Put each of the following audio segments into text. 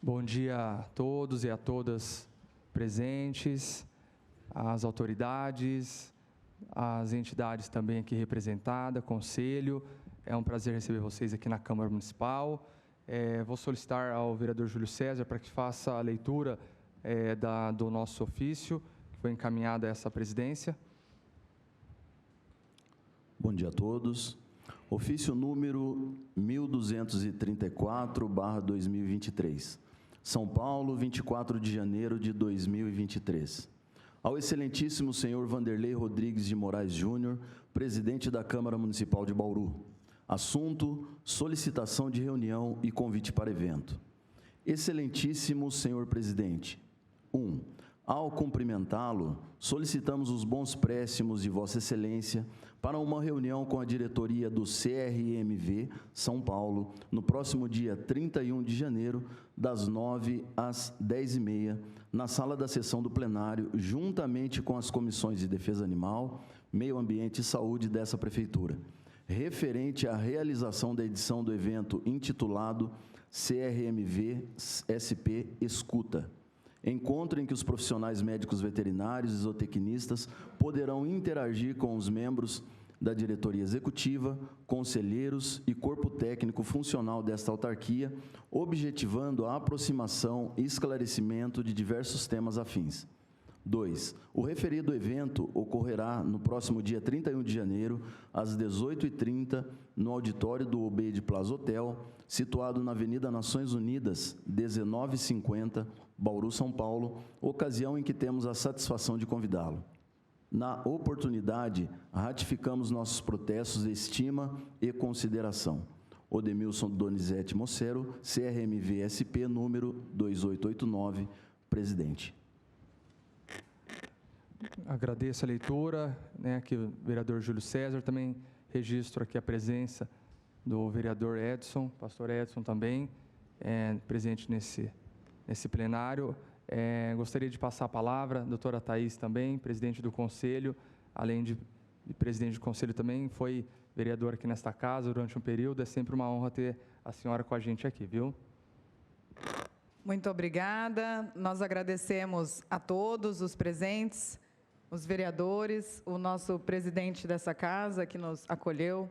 Bom dia a todos e a todas presentes, as autoridades, as entidades também aqui representadas, conselho. É um prazer receber vocês aqui na Câmara Municipal. Vou solicitar ao vereador Júlio César para que faça a leitura do nosso ofício, que foi encaminhado a essa presidência. Bom dia a todos. Ofício número 1234/2023. São Paulo, 24 de janeiro de 2023. Ao excelentíssimo senhor Vanderlei Rodrigues de Moraes Júnior, presidente da Câmara Municipal de Bauru. Assunto: solicitação de reunião e convite para evento. Excelentíssimo senhor presidente. 1. Ao cumprimentá-lo, solicitamos os bons préstimos de Vossa Excelência para uma reunião com a diretoria do CRMV São Paulo, no próximo dia 31 de janeiro, das 9 às 10h30, na sala da sessão do plenário, juntamente com as comissões de Defesa Animal, Meio Ambiente e Saúde dessa Prefeitura, referente à realização da edição do evento intitulado CRMV SP Escuta. Encontro em que os profissionais médicos veterinários e zootecnistas poderão interagir com os membros da diretoria executiva, conselheiros e corpo técnico funcional desta autarquia, objetivando a aproximação e esclarecimento de diversos temas afins. 2. O referido evento ocorrerá no próximo dia 31 de janeiro, às 18h30, no auditório do Obeid Plaza Hotel, situado na Avenida Nações Unidas, 1950, Bauru, São Paulo, ocasião em que temos a satisfação de convidá-lo. Na oportunidade, ratificamos nossos protestos de estima e consideração. Odemilson Donizete Mocero, CRMV-SP, número 2889, presidente. Agradeço a leitura, aqui o vereador Júlio César, também registro aqui a presença do vereador Edson, pastor Edson também, presente nesse plenário. Gostaria de passar a palavra, a doutora Thaís também, presidente do Conselho, além de presidente do Conselho também, foi vereadora aqui nesta casa durante um período, é sempre uma honra ter a senhora com a gente aqui, viu? Muito obrigada, nós agradecemos a todos os presentes, os vereadores, o nosso presidente dessa casa que nos acolheu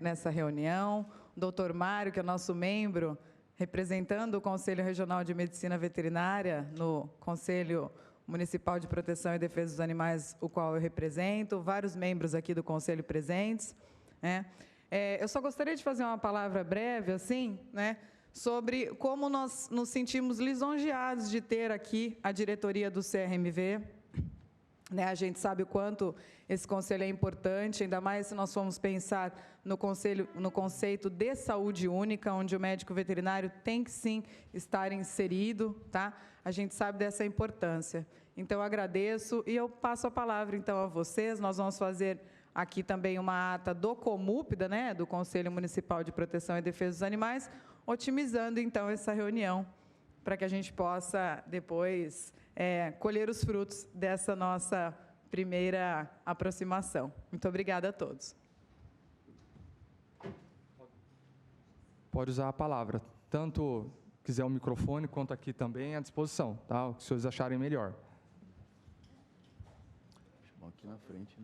nessa reunião, o doutor Mário, que é nosso membro, representando o Conselho Regional de Medicina Veterinária no Conselho Municipal de Proteção e Defesa dos Animais, o qual eu represento, vários membros aqui do Conselho presentes. Eu só gostaria de fazer uma palavra breve, assim, sobre como nós nos sentimos lisonjeados de ter aqui a diretoria do CRMV. A gente sabe o quanto esse conselho é importante, ainda mais se nós formos pensar no conceito de saúde única, onde o médico veterinário tem que sim estar inserido, tá? A gente sabe dessa importância. Então, eu agradeço e eu passo a palavra, então, a vocês. Nós vamos fazer aqui também uma ata do COMUPDA, do Conselho Municipal de Proteção e Defesa dos Animais, otimizando, então, essa reunião, para que a gente possa, depois, colher os frutos dessa nossa primeira aproximação. Muito obrigada a todos. Pode usar a palavra, tanto quiser o microfone, quanto aqui também à disposição, tá? O que os senhores acharem melhor. Aqui na frente,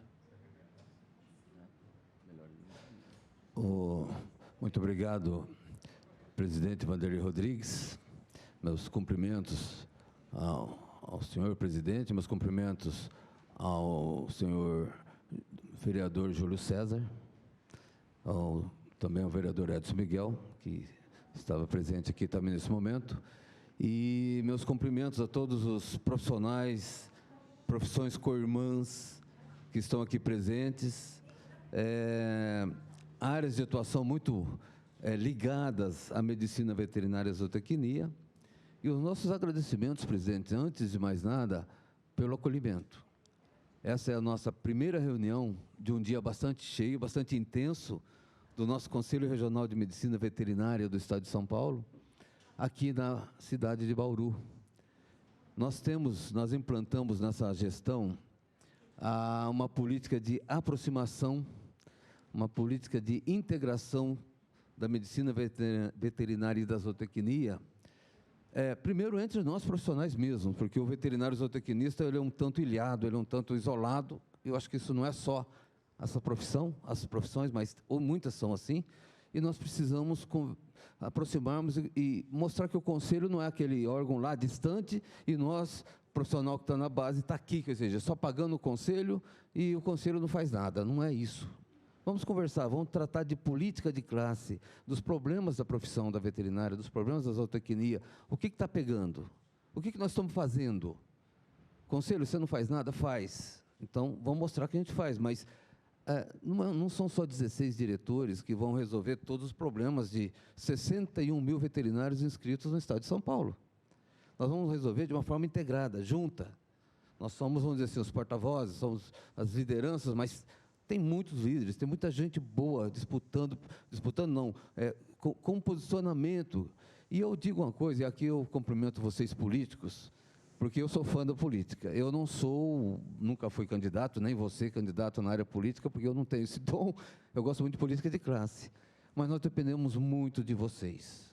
Muito obrigado, presidente Vanderlei Rodrigues. Meus cumprimentos ao senhor presidente, meus cumprimentos ao senhor vereador Júlio César, também ao vereador Edson Miguel, que estava presente aqui também nesse momento, e meus cumprimentos a todos os profissionais, profissões co-irmãs que estão aqui presentes, áreas de atuação muito ligadas à medicina veterinária e zootecnia. E os nossos agradecimentos, presidente, antes de mais nada, pelo acolhimento. Essa é a nossa primeira reunião de um dia bastante cheio, bastante intenso, do nosso Conselho Regional de Medicina Veterinária do Estado de São Paulo, aqui na cidade de Bauru. Nós implantamos nessa gestão uma política de aproximação, uma política de integração da medicina veterinária e da zootecnia, primeiro, entre nós profissionais mesmo, porque o veterinário zootecnista ele é um tanto ilhado, ele é um tanto isolado. Eu acho que isso não é só essa profissão, as profissões, mas ou muitas são assim, e nós precisamos aproximarmos e mostrar que o conselho não é aquele órgão lá distante e nós, profissional que está na base, está aqui, quer dizer, só pagando o conselho e o conselho não faz nada. Não é isso. Vamos conversar, vamos tratar de política de classe, dos problemas da profissão da veterinária, dos problemas da zootecnia. O que está pegando? O que nós estamos fazendo? Conselho, você não faz nada? Faz. Então, vamos mostrar que a gente faz, mas não são só 16 diretores que vão resolver todos os problemas de 61 mil veterinários inscritos no estado de São Paulo. Nós vamos resolver de uma forma integrada, junta. Nós somos, vamos dizer assim, os porta-vozes, somos as lideranças, mas tem muitos líderes, tem muita gente boa disputando não, com posicionamento. E eu digo uma coisa, e aqui eu cumprimento vocês políticos, porque eu sou fã da política. Eu não sou, nunca fui candidato, nem vou ser candidato na área política, porque eu não tenho esse dom. Eu gosto muito de política de classe. Mas nós dependemos muito de vocês.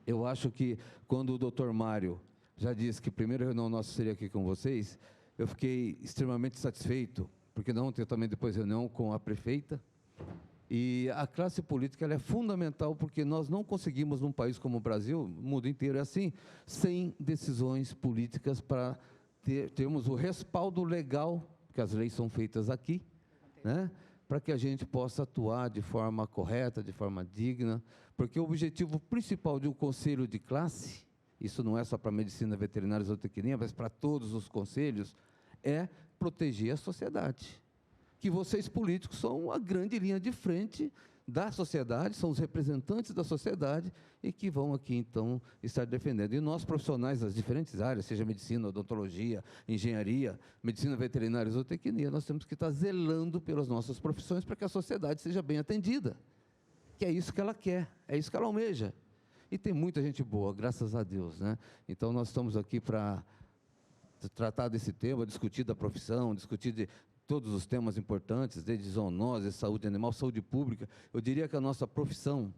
Eu acho que quando o doutor Mário já disse que a primeira reunião nossa seria aqui com vocês, eu fiquei extremamente satisfeito, porque não ter também depois reunião com a prefeita. E a classe política ela é fundamental, porque nós não conseguimos, num país como o Brasil, o mundo inteiro é assim, sem decisões políticas para termos o respaldo legal, porque as leis são feitas aqui, né, para que a gente possa atuar de forma correta, de forma digna, porque o objetivo principal de um conselho de classe, isso não é só para a medicina veterinária e zootecnia, mas para todos os conselhos, é proteger a sociedade. Que vocês políticos são a grande linha de frente da sociedade, são os representantes da sociedade e que vão aqui, então, estar defendendo. E nós, profissionais das diferentes áreas, seja medicina, odontologia, engenharia, medicina veterinária e zootecnia, nós temos que estar zelando pelas nossas profissões para que a sociedade seja bem atendida, que é isso que ela quer, é isso que ela almeja. E tem muita gente boa, graças a Deus, né? Então, nós estamos aqui para tratar desse tema, discutir da profissão, discutir de todos os temas importantes, desde zoonose, saúde animal, saúde pública. Eu diria que a nossa profissão,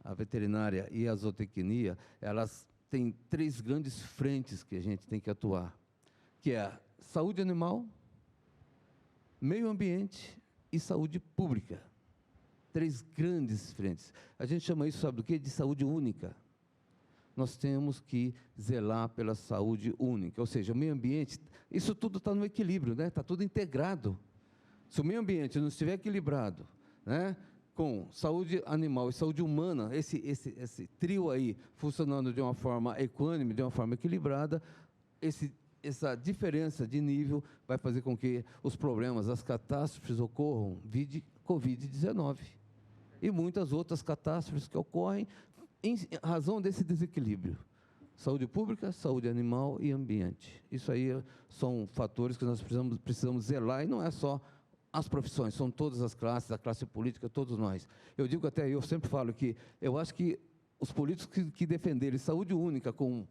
a veterinária e a zootecnia, elas têm 3 grandes frentes que a gente tem que atuar, que é a saúde animal, meio ambiente e saúde pública. 3 grandes frentes. A gente chama isso, sabe do quê? De saúde única. Nós temos que zelar pela saúde única, ou seja, o meio ambiente, isso tudo está no equilíbrio, né? Está tudo integrado. Se o meio ambiente não estiver equilibrado, né, com saúde animal e saúde humana, esse trio aí funcionando de uma forma equânime, de uma forma equilibrada, essa diferença de nível vai fazer com que os problemas, as catástrofes ocorram, vide Covid-19 e muitas outras catástrofes que ocorrem em razão desse desequilíbrio. Saúde pública, saúde animal e ambiente. Isso aí são fatores que nós precisamos zelar, e não é só as profissões, são todas as classes, a classe política, todos nós. Eu digo até, eu sempre falo que eu acho que os políticos que defenderem saúde única com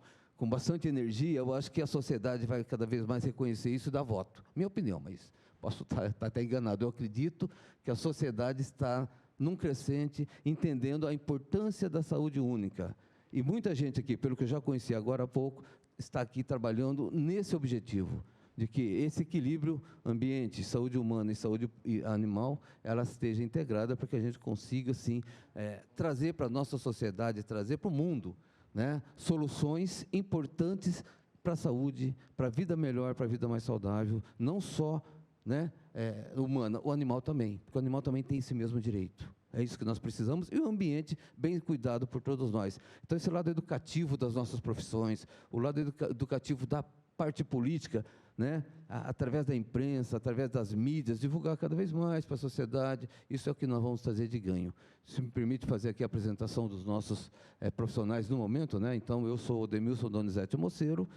bastante energia, eu acho que a sociedade vai cada vez mais reconhecer isso e dar voto. Minha opinião, mas posso estar até enganado. Eu acredito que a sociedade está num crescente, entendendo a importância da saúde única. E muita gente aqui, pelo que eu já conheci agora há pouco, está aqui trabalhando nesse objetivo, de que esse equilíbrio ambiente, saúde humana e saúde animal, ela esteja integrada para que a gente consiga, sim, trazer para a nossa sociedade, trazer para o mundo, né, soluções importantes para a saúde, para a vida melhor, para a vida mais saudável, não só, né, humana, o animal também, porque o animal também tem esse mesmo direito. É isso que nós precisamos, e o ambiente bem cuidado por todos nós. Então, esse lado educativo das nossas profissões, o lado educativo da parte política, né, através da imprensa, através das mídias, divulgar cada vez mais para a sociedade, isso é o que nós vamos trazer de ganho. Se me permite fazer aqui a apresentação dos nossos profissionais no momento, né? Então, eu sou o Demilson Donizete Moceiro,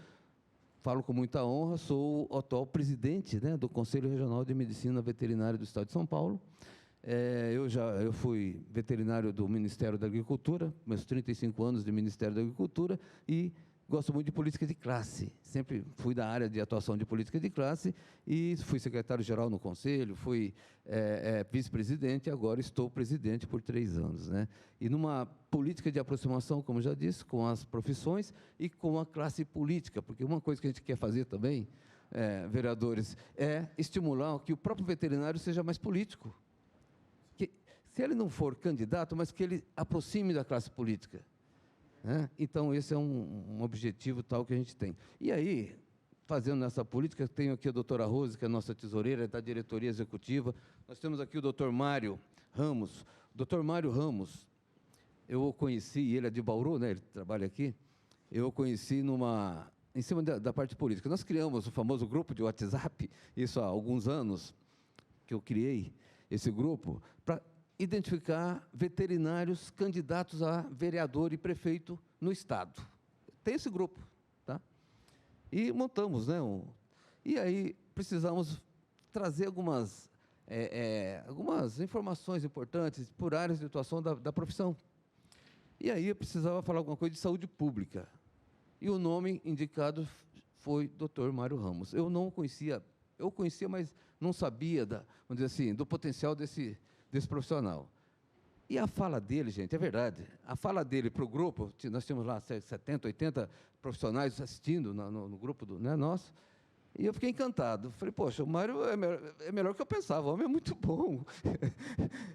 falo com muita honra, sou o atual presidente, né, do Conselho Regional de Medicina Veterinária do Estado de São Paulo. Eu fui veterinário do Ministério da Agricultura, meus 35 anos de Ministério da Agricultura, e gosto muito de política de classe. Sempre fui da área de atuação de política de classe e fui secretário-geral no Conselho, fui vice-presidente e agora estou presidente por 3 anos, né? E numa política de aproximação, como já disse, com as profissões e com a classe política, porque uma coisa que a gente quer fazer também, vereadores, é estimular que o próprio veterinário seja mais político. Que, se ele não for candidato, mas que ele aproxime da classe política. Então, esse é um objetivo tal que a gente tem. E aí, fazendo essa política, tenho aqui a doutora Rose, que é a nossa tesoureira, da diretoria executiva. Nós temos aqui o doutor Mário Ramos. Doutor Mário Ramos, eu o conheci, ele é de Bauru, né? Ele trabalha aqui. Eu o conheci em cima da parte política. Nós criamos o famoso grupo de WhatsApp, isso há alguns anos, que eu criei esse grupo, para identificar veterinários candidatos a vereador e prefeito no Estado. Tem esse grupo, tá? E montamos, né? E aí precisamos trazer algumas informações importantes por áreas de atuação da profissão. E aí eu precisava falar alguma coisa de saúde pública. E o nome indicado foi Dr. Mário Ramos. Eu não o conhecia, eu conhecia, mas não sabia vamos dizer assim, do potencial desse profissional. E a fala dele, gente, é verdade, a fala dele para o grupo, nós tínhamos lá 70, 80 profissionais assistindo no grupo nosso, e eu fiquei encantado. Falei, poxa, o Mário é melhor que eu pensava, o homem é muito bom.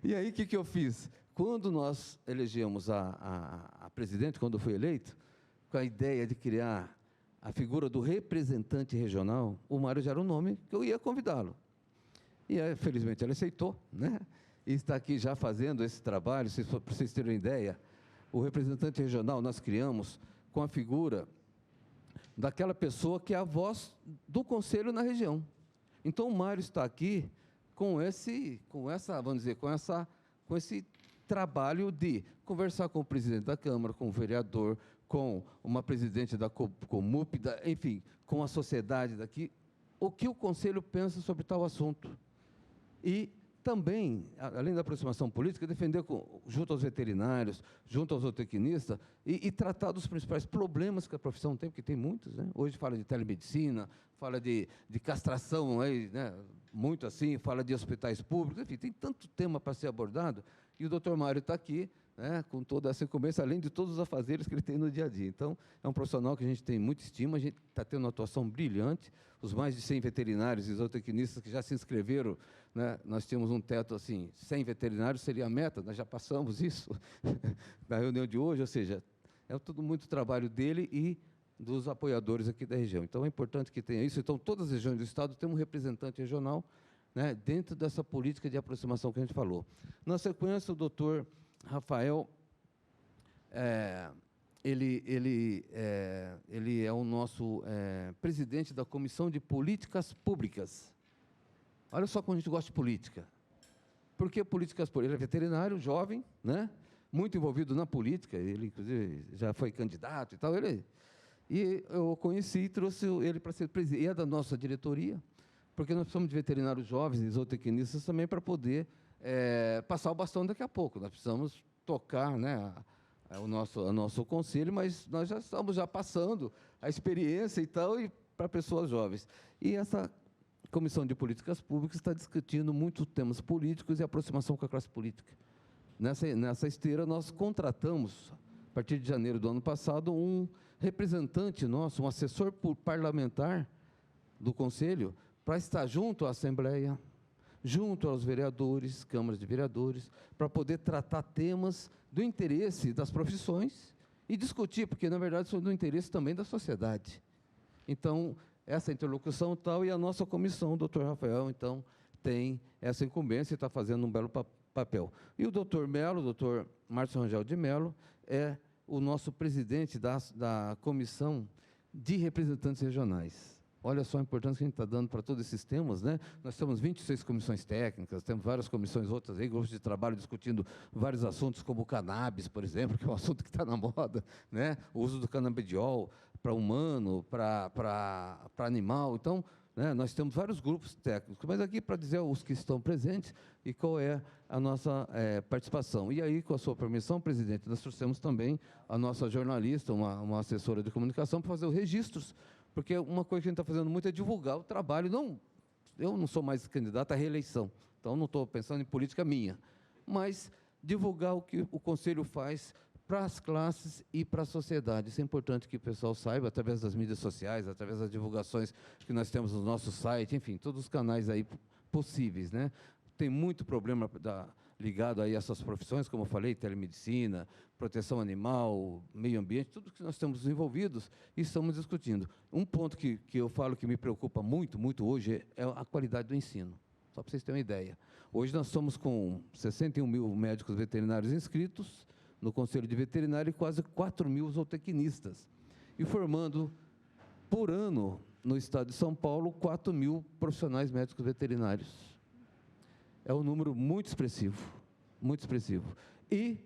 E aí, o que eu fiz? Quando nós elegemos a presidente, quando eu fui eleito, com a ideia de criar a figura do representante regional, o Mário já era um nome que eu ia convidá-lo. E, felizmente, ele aceitou, né? E está aqui já fazendo esse trabalho. Para vocês terem uma ideia, o representante regional nós criamos com a figura daquela pessoa que é a voz do conselho na região. Então, o Mário está aqui com esse trabalho de conversar com o presidente da Câmara, com o vereador, com uma presidente da Comup, enfim, com a sociedade daqui, o que o conselho pensa sobre tal assunto. E também, além da aproximação política, defender junto aos veterinários, junto aos zootecnistas, e tratar dos principais problemas que a profissão tem, porque tem muitos, né? Hoje fala de telemedicina, fala de castração, né? Muito assim, fala de hospitais públicos, enfim, tem tanto tema para ser abordado, e o doutor Mário está aqui, né, com toda essa incumbência, além de todos os afazeres que ele tem no dia a dia. Então, é um profissional que a gente tem muita estima, a gente está tendo uma atuação brilhante, os mais de 100 veterinários e zootecnistas que já se inscreveram, né, nós tínhamos um teto assim, 100 veterinários seria a meta, nós já passamos isso na reunião de hoje, ou seja, é tudo muito trabalho dele e dos apoiadores aqui da região. Então, é importante que tenha isso. Então, todas as regiões do Estado têm um representante regional, né, dentro dessa política de aproximação que a gente falou. Na sequência, o doutor Rafael, ele é o nosso presidente da Comissão de Políticas Públicas. Olha só como a gente gosta de política. Por que políticas públicas? Ele é veterinário, jovem, né? Muito envolvido na política, ele, inclusive, já foi candidato e tal. E eu o conheci e trouxe ele para ser presidente. E é da nossa diretoria, porque nós precisamos de veterinários jovens e zootecnistas também para poder passar o bastão daqui a pouco. Nós precisamos tocar, né, o nosso conselho, mas nós já estamos passando a experiência e tal, e para pessoas jovens. E essa Comissão de Políticas Públicas está discutindo muitos temas políticos e aproximação com a classe política. Nessa esteira, nós contratamos, a partir de janeiro do ano passado, um representante nosso, um assessor parlamentar do Conselho, para estar junto à Assembleia, junto aos vereadores, câmaras de vereadores, para poder tratar temas do interesse das profissões e discutir, porque, na verdade, são do interesse também da sociedade. Então, essa interlocução tal, e a nossa comissão, o doutor Rafael, então, tem essa incumbência e está fazendo um belo papel. E o doutor Melo, o doutor Márcio Rangel de Melo, é o nosso presidente da Comissão de Representantes Regionais. Olha só a importância que a gente está dando para todos esses temas, né? Nós temos 26 comissões técnicas, temos várias comissões, outras aí, grupos de trabalho discutindo vários assuntos, como o cannabis, por exemplo, que é um assunto que está na moda, né? O uso do canabidiol para humano, para animal. Então, né? Nós temos vários grupos técnicos, mas aqui para dizer os que estão presentes e qual é a nossa participação. E aí, com a sua permissão, presidente, nós trouxemos também a nossa jornalista, uma assessora de comunicação, para fazer os registros, porque uma coisa que a gente está fazendo muito é divulgar o trabalho. Eu não sou mais candidato à reeleição, então não estou pensando em política minha, mas divulgar o que o Conselho faz para as classes e para a sociedade. Isso é importante que o pessoal saiba, através das mídias sociais, através das divulgações que nós temos no nosso site, enfim, todos os canais aí possíveis, né? Tem muito problema ligado aí a essas profissões, como eu falei, telemedicina, proteção animal, meio ambiente, tudo que nós estamos envolvidos e estamos discutindo. Um ponto que eu falo que me preocupa muito, muito hoje é a qualidade do ensino, só para vocês terem uma ideia. Hoje nós estamos com 61 mil médicos veterinários inscritos no Conselho de Veterinário e quase 4 mil zootecnistas, e formando, por ano, no estado de São Paulo, 4 mil profissionais médicos veterinários. É um número muito expressivo, muito expressivo. E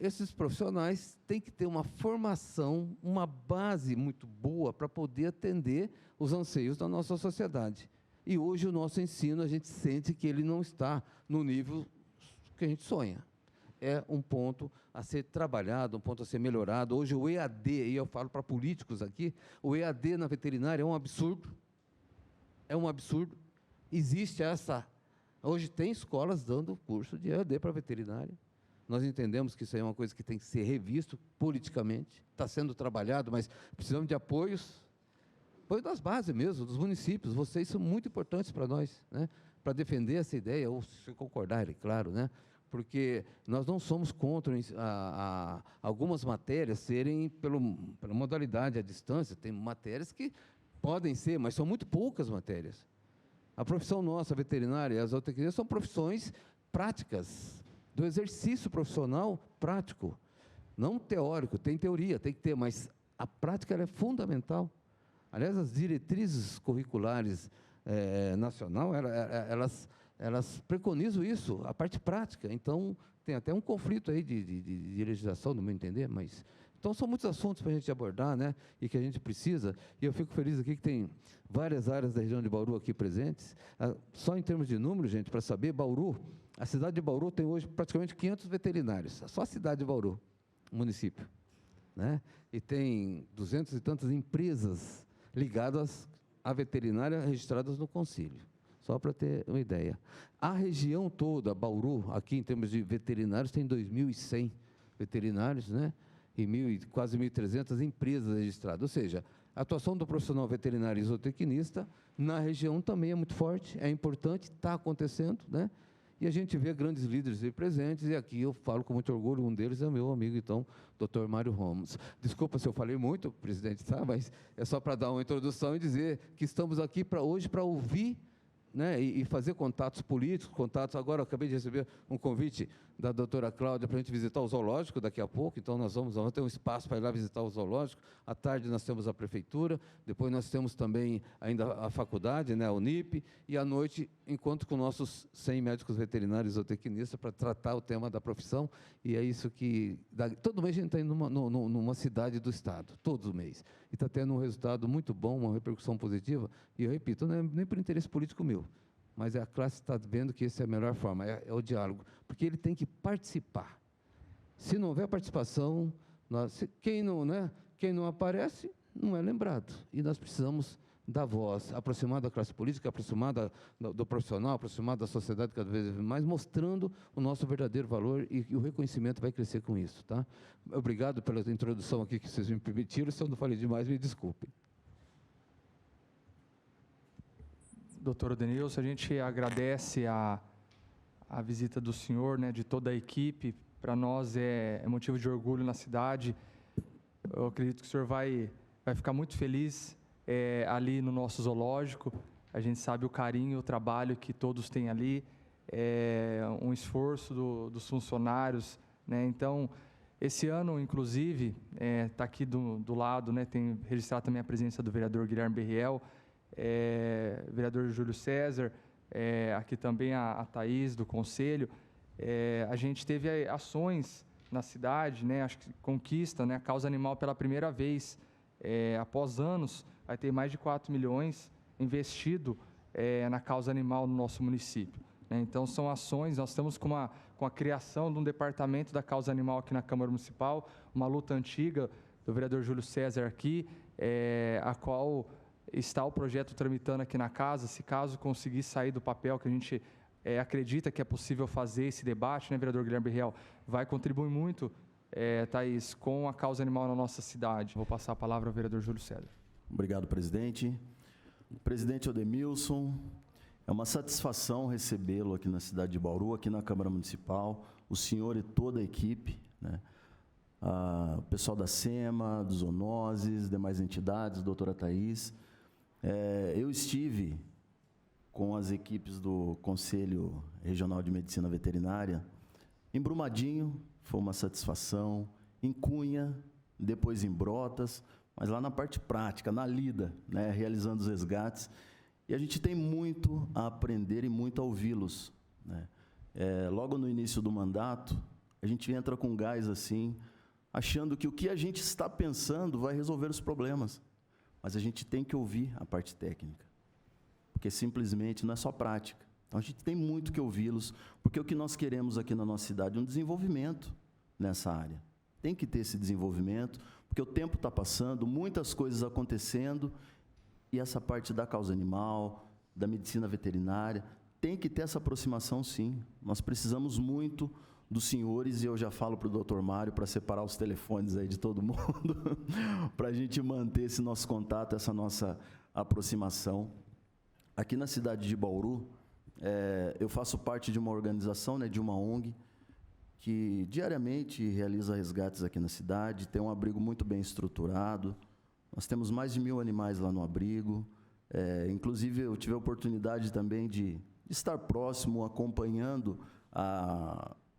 esses profissionais têm que ter uma formação, uma base muito boa para poder atender os anseios da nossa sociedade. E hoje o nosso ensino, a gente sente que ele não está no nível que a gente sonha. É um ponto a ser trabalhado, um ponto a ser melhorado. Hoje o EAD, e eu falo para políticos aqui, o EAD na veterinária é um absurdo. É um absurdo. Existe essa... Hoje tem escolas dando curso de EAD para veterinária. Nós entendemos que isso aí é uma coisa que tem que ser revisto politicamente. Está sendo trabalhado, mas precisamos de apoio das bases mesmo, dos municípios. Vocês são muito importantes para nós, né? Para defender essa ideia, ou se concordarem, claro, né? Porque nós não somos contra algumas matérias serem pela modalidade à distância. Tem matérias que podem ser, mas são muito poucas matérias. A profissão nossa, veterinária e as zootecnias, são profissões práticas, do exercício profissional prático, não teórico. Tem teoria, tem que ter, mas a prática ela é fundamental. Aliás, as diretrizes curriculares nacional, elas preconizam isso, a parte prática. Então, tem até um conflito aí de legislação, no meu entender, mas... Então, são muitos assuntos para a gente abordar, né, e que a gente precisa, e eu fico feliz aqui que tem várias áreas da região de Bauru aqui presentes. Só em termos de número, gente, para saber, Bauru, a cidade de Bauru tem hoje praticamente 500 veterinários, só a cidade de Bauru, município, né, e tem 200 e tantas empresas ligadas à veterinária registradas no Conselho. Só para ter uma ideia. A região toda, Bauru, aqui em termos de veterinários, tem 2.100 veterinários, né? E quase 1.300 empresas registradas. Ou seja, a atuação do profissional veterinário e zootecnista na região também é muito forte, é importante, está acontecendo, né? E a gente vê grandes líderes aí presentes, e aqui eu falo com muito orgulho, um deles é o meu amigo, então, Dr. Mário Ramos. Desculpa se eu falei muito, presidente, tá? Mas é só para dar uma introdução e dizer que estamos aqui hoje para ouvir, né, e fazer contatos políticos, contatos. Agora eu acabei de receber um convite da doutora Cláudia para a gente visitar o zoológico daqui a pouco, então nós vamos ter um espaço para ir lá visitar o zoológico. À tarde nós temos a prefeitura, depois nós temos também ainda a faculdade, né, a Unip, e à noite encontro com nossos 100 médicos veterinários e zootecnistas para tratar o tema da profissão, e é isso que... todo mês a gente está indo numa cidade do estado, todo mês, e está tendo um resultado muito bom, uma repercussão positiva, e eu repito, não é nem por interesse político meu, mas a classe está vendo que essa é a melhor forma, é o diálogo, porque ele tem que participar. Se não houver participação, quem não aparece, não é lembrado. E nós precisamos dar voz, aproximar da classe política, aproximar do profissional, aproximar da sociedade cada vez mais, mostrando o nosso verdadeiro valor, e o reconhecimento vai crescer com isso. Tá? Obrigado pela introdução aqui que vocês me permitiram. Se eu não falei demais, me desculpem. Doutor Odenilson, a gente agradece a visita do senhor, né, de toda a equipe. Para nós é motivo de orgulho na cidade. Eu acredito que o senhor vai ficar muito feliz ali no nosso zoológico. A gente sabe o carinho, o trabalho que todos têm ali, um esforço dos funcionários, né? Então, esse ano, inclusive, está aqui do lado, né, tem registrado também a presença do vereador Guilherme Berriel, vereador Júlio César, aqui também a Thaís, do Conselho. A gente teve ações na cidade, né, acho que conquista, né, a causa animal pela primeira vez, após anos, vai ter mais de 4 milhões investido na causa animal no nosso município, né? Então, são ações, nós estamos com a criação de um departamento da causa animal aqui na Câmara Municipal, uma luta antiga do vereador Júlio César aqui, a qual está o projeto tramitando aqui na casa. Se caso conseguir sair do papel, que a gente acredita que é possível fazer esse debate, né, vereador Guilherme Riel, vai contribuir muito, Thaís, com a causa animal na nossa cidade. Vou passar a palavra ao vereador Júlio César. Obrigado, presidente. Presidente Odemilson, é uma satisfação recebê-lo aqui na cidade de Bauru, aqui na Câmara Municipal, o senhor e toda a equipe, né? O pessoal da SEMA, dos Zoonoses, demais entidades, doutora Thaís. Eu estive com as equipes do Conselho Regional de Medicina Veterinária em Brumadinho, foi uma satisfação, em Cunha, depois em Brotas, mas lá na parte prática, na lida, né, realizando os resgates. E a gente tem muito a aprender e muito a ouvi-los, né? Logo no início do mandato, a gente entra com gás assim, achando que o que a gente está pensando vai resolver os problemas. Mas a gente tem que ouvir a parte técnica, porque simplesmente não é só prática. Então, a gente tem muito que ouvi-los, porque o que nós queremos aqui na nossa cidade é um desenvolvimento nessa área. Tem que ter esse desenvolvimento, porque o tempo está passando, muitas coisas acontecendo, e essa parte da causa animal, da medicina veterinária, tem que ter essa aproximação, sim. Nós precisamos muito dos senhores, e eu já falo para o doutor Mário, para separar os telefones aí de todo mundo, para a gente manter esse nosso contato, essa nossa aproximação. Aqui na cidade de Bauru, eu faço parte de uma organização, né, de uma ONG, que diariamente realiza resgates aqui na cidade, tem um abrigo muito bem estruturado, nós temos mais de 1.000 animais lá no abrigo, inclusive eu tive a oportunidade também de estar próximo, acompanhando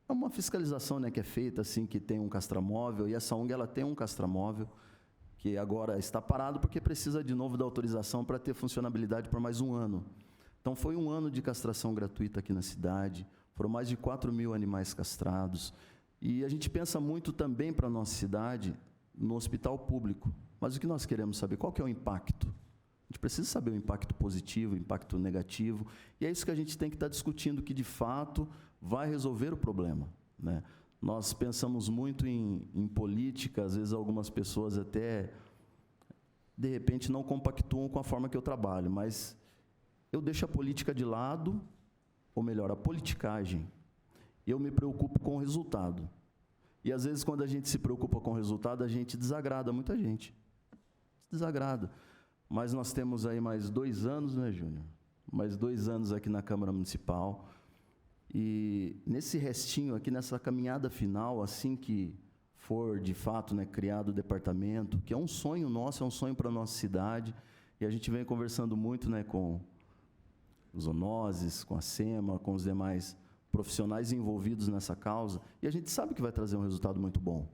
uma fiscalização, né, que é feita assim, que tem um castramóvel, e essa ONG ela tem um castramóvel, que agora está parado porque precisa de novo da autorização para ter funcionabilidade por mais um ano. Então, foi um ano de castração gratuita aqui na cidade, foram mais de 4.000 animais castrados, e a gente pensa muito também para a nossa cidade no hospital público. Mas o que nós queremos saber? Qual que é o impacto? A gente precisa saber o impacto positivo, o impacto negativo, e é isso que a gente tem que estar discutindo, que de fato vai resolver o problema, né? Nós pensamos muito em política, às vezes algumas pessoas até, de repente, não compactuam com a forma que eu trabalho, mas eu deixo a política de lado, ou melhor, a politicagem. Eu me preocupo com o resultado. E, às vezes, quando a gente se preocupa com o resultado, a gente desagrada muita gente. Desagrada. Mas nós temos aí mais 2 anos, né, Júnior? Mais 2 anos aqui na Câmara Municipal. E nesse restinho aqui, nessa caminhada final, assim que for, de fato, né, criado o departamento, que é um sonho nosso, é um sonho para a nossa cidade, e a gente vem conversando muito, né, com os Zoonoses, com a SEMA, com os demais profissionais envolvidos nessa causa, e a gente sabe que vai trazer um resultado muito bom.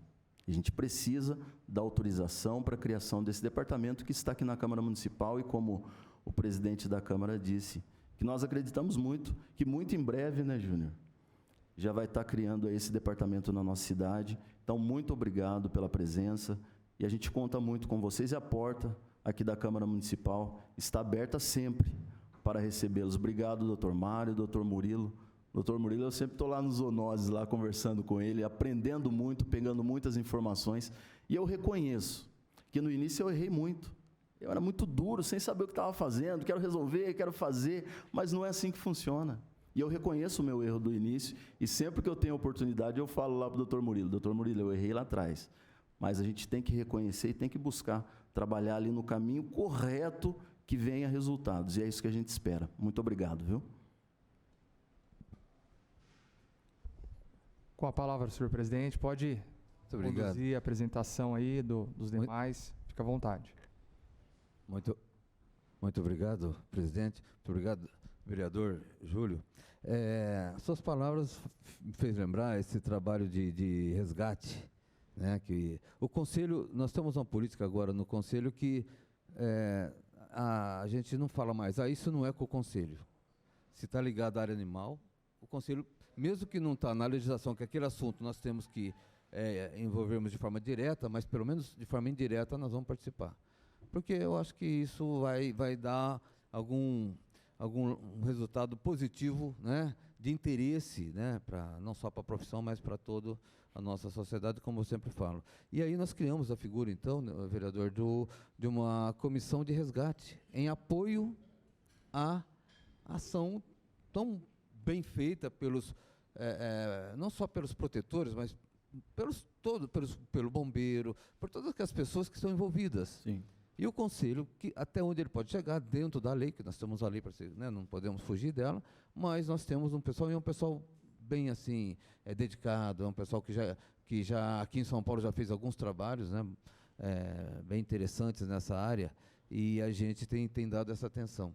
A gente precisa da autorização para a criação desse departamento que está aqui na Câmara Municipal, e como o presidente da Câmara disse, que nós acreditamos muito, que muito em breve, né, Júnior, já vai estar criando esse departamento na nossa cidade. Então, muito obrigado pela presença, e a gente conta muito com vocês, e a porta aqui da Câmara Municipal está aberta sempre para recebê-los. Obrigado, doutor Mário, doutor Murilo. Doutor Murilo, eu sempre estou lá nos Zoonoses, lá conversando com ele, aprendendo muito, pegando muitas informações, e eu reconheço que no início eu errei muito. Eu era muito duro, sem saber o que estava fazendo, quero resolver, quero fazer, mas não é assim que funciona. E eu reconheço o meu erro do início, e sempre que eu tenho oportunidade, eu falo lá para o doutor Murilo, eu errei lá atrás, mas a gente tem que reconhecer e tem que buscar trabalhar ali no caminho correto que venha resultados, e é isso que a gente espera. Muito obrigado, viu? Com a palavra, senhor presidente, pode conduzir a apresentação aí dos demais, fica à vontade. Muito obrigado, presidente. Muito obrigado, vereador Júlio. Suas palavras me fez lembrar esse trabalho de resgate, né? Que o Conselho, nós temos uma política agora no Conselho que a gente não fala mais, isso não é com o Conselho. Se está ligado à área animal, o Conselho, mesmo que não está na legislação, que aquele assunto nós temos que envolvermos de forma direta, mas pelo menos de forma indireta nós vamos participar. Porque eu acho que isso vai dar um resultado positivo, né, de interesse, né, não só para a profissão, mas para toda a nossa sociedade, como eu sempre falo. E aí nós criamos a figura, então, né, vereador, de uma comissão de resgate em apoio à ação tão bem feita não só pelos protetores, mas pelo bombeiro, por todas as pessoas que estão envolvidas. Sim. E o conselho, que até onde ele pode chegar, dentro da lei, que nós temos a lei para ser, né, não podemos fugir dela, mas nós temos um pessoal, e é um pessoal bem assim, dedicado, é um pessoal que já aqui em São Paulo já fez alguns trabalhos, né, bem interessantes nessa área, e a gente tem dado essa atenção.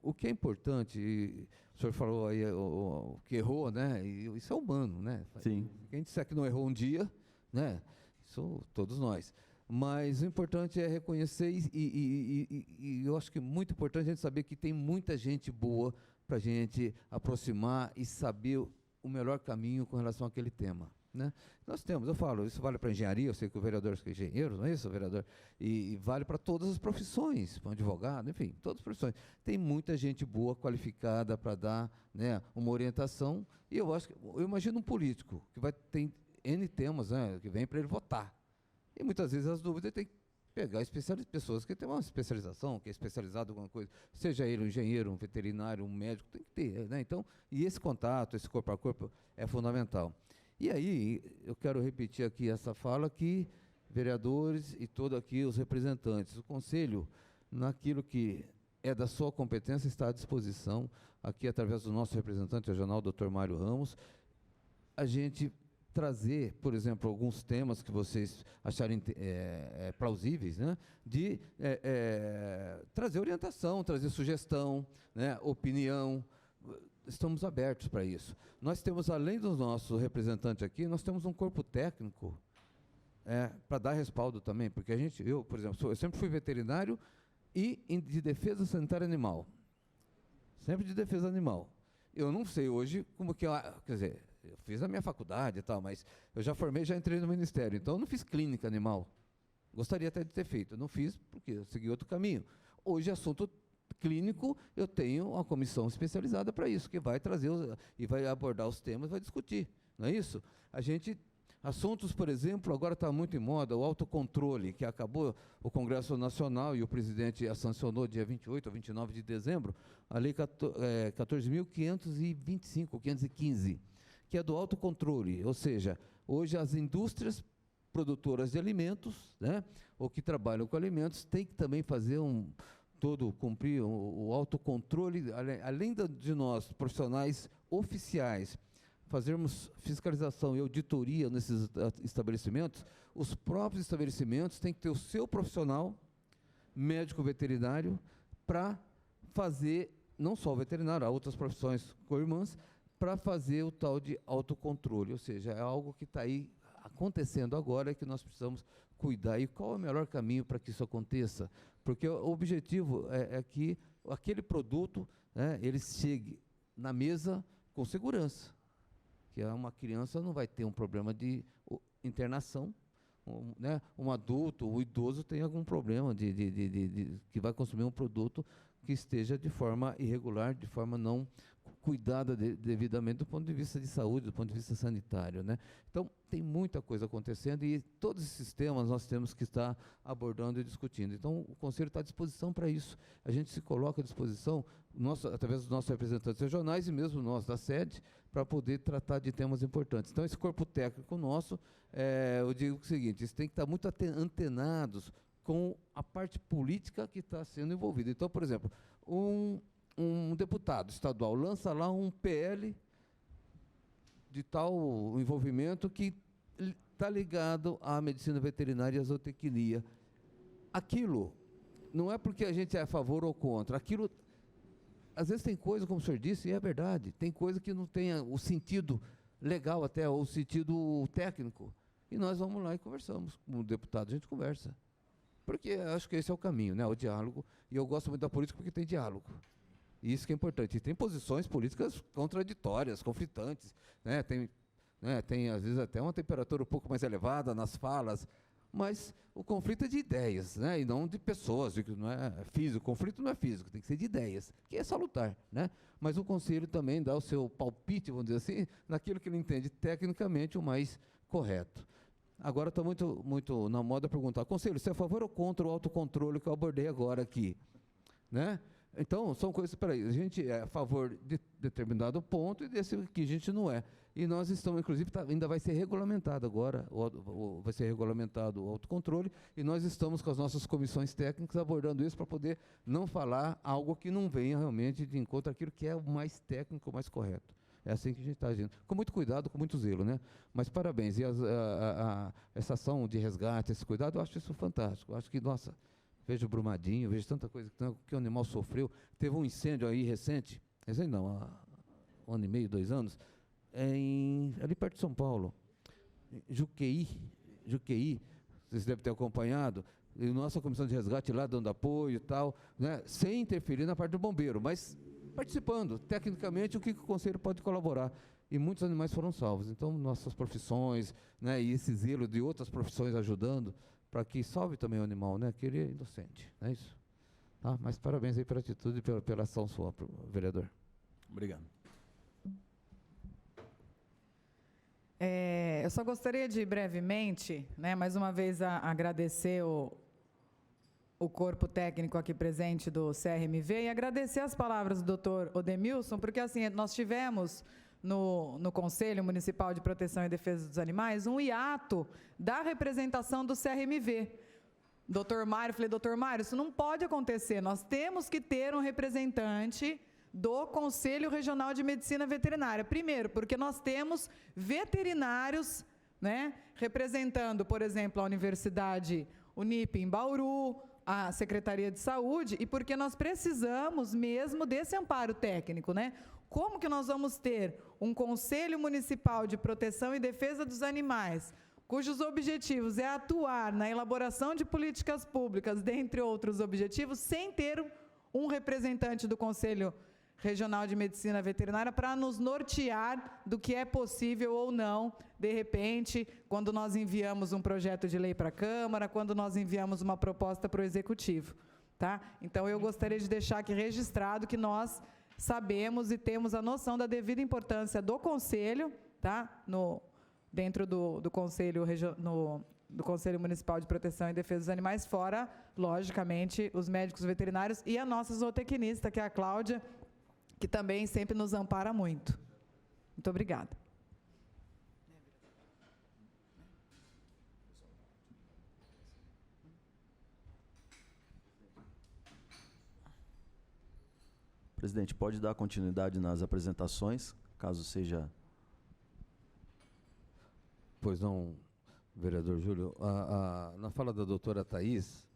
O que é importante, o senhor falou aí o que errou, né, e isso é humano, né? Sim. Quem disser que não errou um dia, né, isso todos nós. Mas o importante é reconhecer e eu acho que é muito importante a gente saber que tem muita gente boa para a gente aproximar e saber o melhor caminho com relação àquele tema, né? Nós temos, eu falo, isso vale para engenharia, eu sei que o vereador é engenheiro, não é isso, vereador? E vale para todas as profissões, para um advogado, enfim, todas as profissões. Tem muita gente boa, qualificada para dar, né, uma orientação, e eu imagino um político que tem N temas, né, que vem para ele votar. E muitas vezes as dúvidas tem que pegar pessoas que têm uma especialização, que é especializado em alguma coisa, seja ele um engenheiro, um veterinário, um médico, tem que ter, né? Então, e esse contato, esse corpo a corpo é fundamental. E aí, eu quero repetir aqui essa fala que vereadores e todos aqui os representantes, o Conselho, naquilo que é da sua competência, está à disposição, aqui através do nosso representante regional, Dr. Mário Ramos, a gente trazer, por exemplo, alguns temas que vocês acharem plausíveis, né, de trazer orientação, trazer sugestão, né, opinião. Estamos abertos para isso. Nós temos, além do nosso representante aqui, nós temos um corpo técnico para dar respaldo também, porque eu, por exemplo, eu sempre fui veterinário e de defesa sanitária animal. Sempre de defesa animal. Eu não sei hoje como que, quer dizer, eu fiz a minha faculdade e tal, mas eu já formei, já entrei no Ministério, então eu não fiz clínica animal. Gostaria até de ter feito, eu não fiz porque eu segui outro caminho. Hoje, assunto clínico, eu tenho uma comissão especializada para isso, que vai trazer e vai abordar os temas, vai discutir, não é isso? Assuntos, por exemplo, agora está muito em moda, o autocontrole, que acabou o Congresso Nacional e o presidente a sancionou dia 28 ou 29 de dezembro, a Lei 14.525, 515, que é do autocontrole, ou seja, hoje as indústrias produtoras de alimentos, né, ou que trabalham com alimentos, têm que também fazer cumprir o autocontrole, além de nós, profissionais oficiais, fazermos fiscalização e auditoria nesses estabelecimentos, os próprios estabelecimentos têm que ter o seu profissional, médico veterinário, para fazer, não só o veterinário, há outras profissões co-irmãs, para fazer o tal de autocontrole, ou seja, é algo que está aí acontecendo agora e que nós precisamos cuidar. E qual é o melhor caminho para que isso aconteça? Porque o objetivo é que aquele produto, né, ele chegue na mesa com segurança, que uma criança não vai ter um problema de internação, né, um adulto, um idoso tem algum problema que vai consumir um produto que esteja de forma irregular, de forma não cuidada devidamente do ponto de vista de saúde, do ponto de vista sanitário, né? Então, tem muita coisa acontecendo e todos esses temas nós temos que estar abordando e discutindo. Então, o Conselho está à disposição para isso. A gente se coloca à disposição, através dos nossos representantes regionais e mesmo nós da sede, para poder tratar de temas importantes. Então, esse corpo técnico nosso, eu digo o seguinte, eles têm que estar muito antenados com a parte política que está sendo envolvida. Então, por exemplo, um deputado estadual lança lá um PL de tal envolvimento que está ligado à medicina veterinária e à zootecnia. Aquilo não é porque a gente é a favor ou contra, aquilo, às vezes tem coisa, como o senhor disse, e é verdade, tem coisa que não tem o sentido legal até, ou o sentido técnico, e nós vamos lá e conversamos, com o deputado a gente conversa, porque acho que esse é o caminho, né, o diálogo, e eu gosto muito da política porque tem diálogo. Isso que é importante. E tem posições políticas contraditórias, conflitantes, né? Tem às vezes até uma temperatura um pouco mais elevada nas falas, mas o conflito é de ideias, né? E não de pessoas, não é físico. O conflito não é físico, tem que ser de ideias, que é salutar, né? Mas o conselho também dá o seu palpite, vamos dizer assim, naquilo que ele entende tecnicamente o mais correto. Agora está muito na moda perguntar, conselho, você é a favor ou contra o autocontrole que eu abordei agora aqui? Né? Então, são coisas, a gente é a favor de determinado ponto e desse que a gente não é. E nós estamos, inclusive, ainda vai ser regulamentado agora, vai ser regulamentado o autocontrole, e nós estamos com as nossas comissões técnicas abordando isso para poder não falar algo que não venha realmente de encontro àquilo que é o mais técnico, o mais correto. É assim que a gente está agindo. Com muito cuidado, com muito zelo, né? Mas parabéns. E essa ação de resgate, esse cuidado, eu acho isso fantástico. Eu acho que, nossa, vejo Brumadinho, vejo tanta coisa que o animal sofreu. Teve um incêndio aí recente não, há 1 ano e meio, 2 anos, ali perto de São Paulo, Juqueí, vocês devem ter acompanhado, e nossa comissão de resgate lá dando apoio e tal, né, sem interferir na parte do bombeiro, mas participando, tecnicamente, o que o Conselho pode colaborar. E muitos animais foram salvos. Então, nossas profissões, né, e esse zelo de outras profissões ajudando, para que salve também o animal, né, que ele é inocente, não é isso? Tá? Mas parabéns aí pela atitude e pela ação sua, vereador. Obrigado. Eu só gostaria de brevemente, né, mais uma vez agradecer o corpo técnico aqui presente do CRMV e agradecer as palavras do doutor Odemilson, porque assim, nós tivemos no Conselho Municipal de Proteção e Defesa dos Animais um hiato da representação do CRMV. Doutor Mário, falei, doutor Mário, isso não pode acontecer, nós temos que ter um representante do Conselho Regional de Medicina Veterinária. Primeiro, porque nós temos veterinários, né, representando, por exemplo, a Universidade Unip em Bauru, a Secretaria de Saúde, e porque nós precisamos mesmo desse amparo técnico, né? Como que nós vamos ter um Conselho Municipal de Proteção e Defesa dos Animais, cujos objetivos é atuar na elaboração de políticas públicas, dentre outros objetivos, sem ter um representante do Conselho Regional de Medicina Veterinária para nos nortear do que é possível ou não, de repente, quando nós enviamos um projeto de lei para a Câmara, quando nós enviamos uma proposta para o Executivo. Tá? Então, eu gostaria de deixar aqui registrado que nós sabemos e temos a noção da devida importância do Conselho, tá? Dentro do Conselho do Conselho Municipal de Proteção e Defesa dos Animais, fora, logicamente, os médicos veterinários e a nossa zootecnista, que é a Cláudia, que também sempre nos ampara muito. Muito obrigada. Presidente, pode dar continuidade nas apresentações, caso seja... Pois não, vereador Júlio. Na fala da doutora Thais,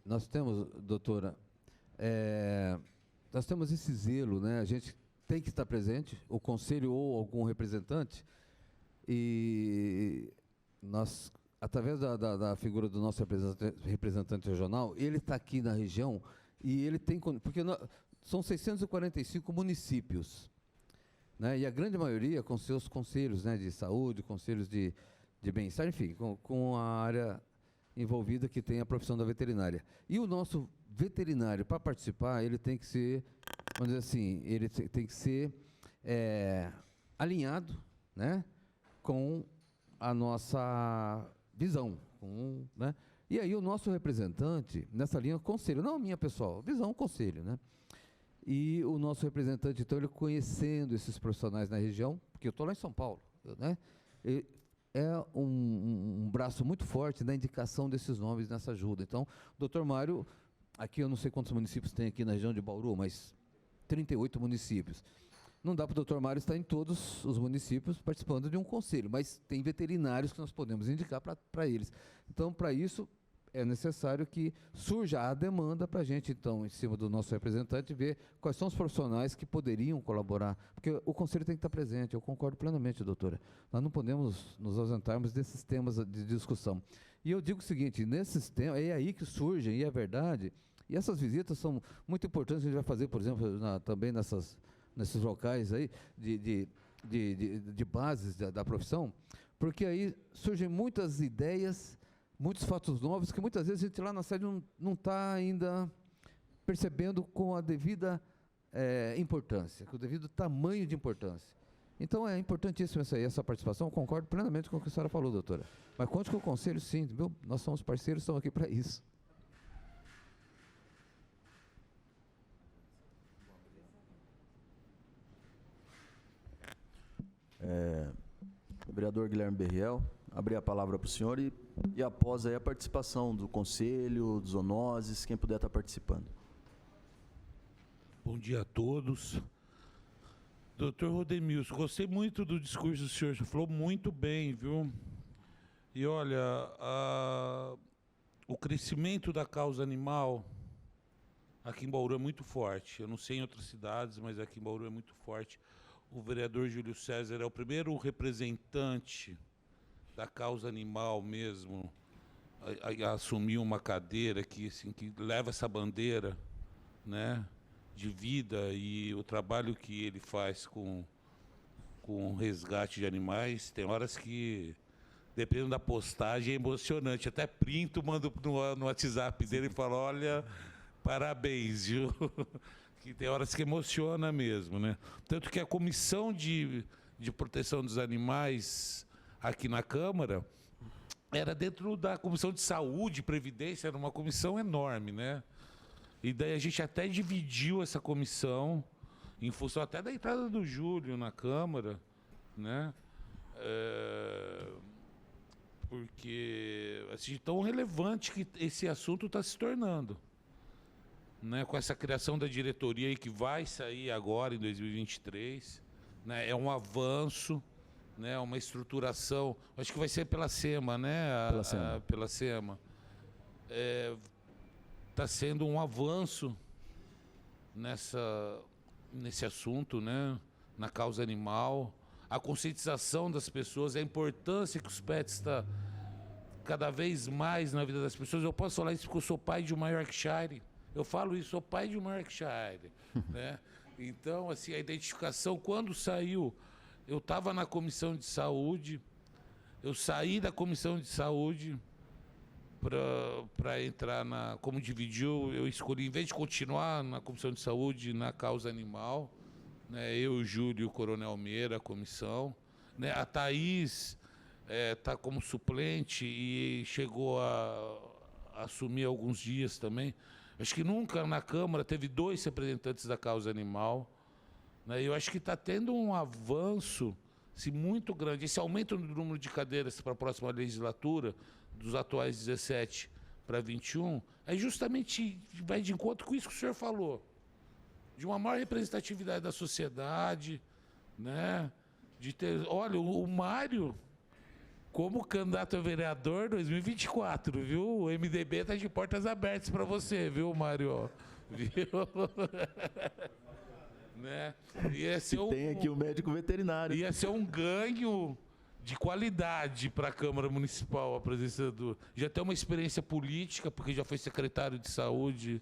nós temos, doutora, nós temos esse zelo, né? A gente tem que estar presente, o conselho ou algum representante, e nós, através da figura do nosso representante regional, ele está aqui na região e ele tem... Porque são 645 municípios, né? E a grande maioria com seus conselhos, né, de saúde, conselhos de bem-estar, enfim, com a área envolvida que tem a profissão da veterinária. E o nosso veterinário, para participar, ele tem que ser, vamos dizer assim, ele tem que ser alinhado, né, com a nossa visão, né? E aí o nosso representante, nessa linha, conselho, não a minha pessoal, visão, conselho, né? E o nosso representante, então, ele conhecendo esses profissionais na região, porque eu estou lá em São Paulo, né? É um braço muito forte na indicação desses nomes nessa ajuda. Então, doutor Mário, aqui eu não sei quantos municípios tem aqui na região de Bauru, mas 38 municípios. Não dá para o doutor Mário estar em todos os municípios participando de um conselho, mas tem veterinários que nós podemos indicar para eles. Então, para isso, é necessário que surja a demanda para a gente, então, em cima do nosso representante, ver quais são os profissionais que poderiam colaborar, porque o conselho tem que estar presente, eu concordo plenamente, doutora. Nós não podemos nos ausentarmos desses temas de discussão. E eu digo o seguinte, nesses temas, é aí que surgem, e é verdade, e essas visitas são muito importantes, a gente vai fazer, por exemplo, também nesses locais aí, de bases da profissão, porque aí surgem muitas ideias, muitos fatos novos, que muitas vezes a gente lá na sede não está ainda percebendo com a devida importância, com o devido tamanho de importância. Então é importantíssimo essa participação, concordo plenamente com o que a senhora falou, doutora. Mas conte com o conselho, sim, viu? Nós somos parceiros, estamos aqui para isso. Vereador Guilherme Berriel, abrir a palavra para o senhor e após aí a participação do conselho, dos zoonoses, quem puder estar participando. Bom dia a todos. Doutor Rodemilson, gostei muito do discurso do senhor, falou muito bem, viu? E olha, o crescimento da causa animal aqui em Bauru é muito forte. Eu não sei em outras cidades, mas aqui em Bauru é muito forte. O vereador Júlio César é o primeiro representante da causa animal mesmo a assumir uma cadeira que leva essa bandeira, né, de vida, e o trabalho que ele faz com resgate de animais. Tem horas que, dependendo da postagem, é emocionante. Até printo, mando no WhatsApp dele e falo, olha, parabéns, viu? Que tem horas que emociona mesmo, né? Tanto que a Comissão de Proteção dos Animais aqui na Câmara era dentro da Comissão de Saúde e Previdência, era uma comissão enorme, né? E daí a gente até dividiu essa comissão, em função até da entrada do Júlio na Câmara, né? Porque assim, tão relevante que esse assunto está se tornando, né? Com essa criação da diretoria aí que vai sair agora em 2023, né? É um avanço, né? Uma estruturação, acho que vai ser pela SEMA, né? Pela SEMA. Está sendo um avanço nesse assunto, né? Na causa animal, a conscientização das pessoas, a importância que os pets estão cada vez mais na vida das pessoas. Eu posso falar isso porque eu sou pai de uma Yorkshire. Eu falo isso, sou pai de uma Yorkshire, né? Então, assim, a identificação, quando saiu, eu estava na Comissão de Saúde, eu saí da Comissão de Saúde para entrar como dividiu, eu escolhi, em vez de continuar na Comissão de Saúde, na causa animal, né, eu, o Júlio e o Coronel Meira, a comissão, né, a Thaís está como suplente e chegou a assumir alguns dias também. Acho que nunca na Câmara teve 2 representantes da causa animal, né, eu acho que está tendo um avanço muito grande. Esse aumento no número de cadeiras para a próxima legislatura, dos atuais 17 para 21, justamente vai de encontro com isso que o senhor falou, de uma maior representatividade da sociedade, né? De ter, olha, o Mário, como candidato a vereador 2024, viu? O MDB está de portas abertas para você, viu, Mário? Viu? Né? Tem aqui o médico veterinário. Ia ser um ganho de qualidade para a Câmara Municipal, a presença do... Já tem uma experiência política, porque já foi secretário de saúde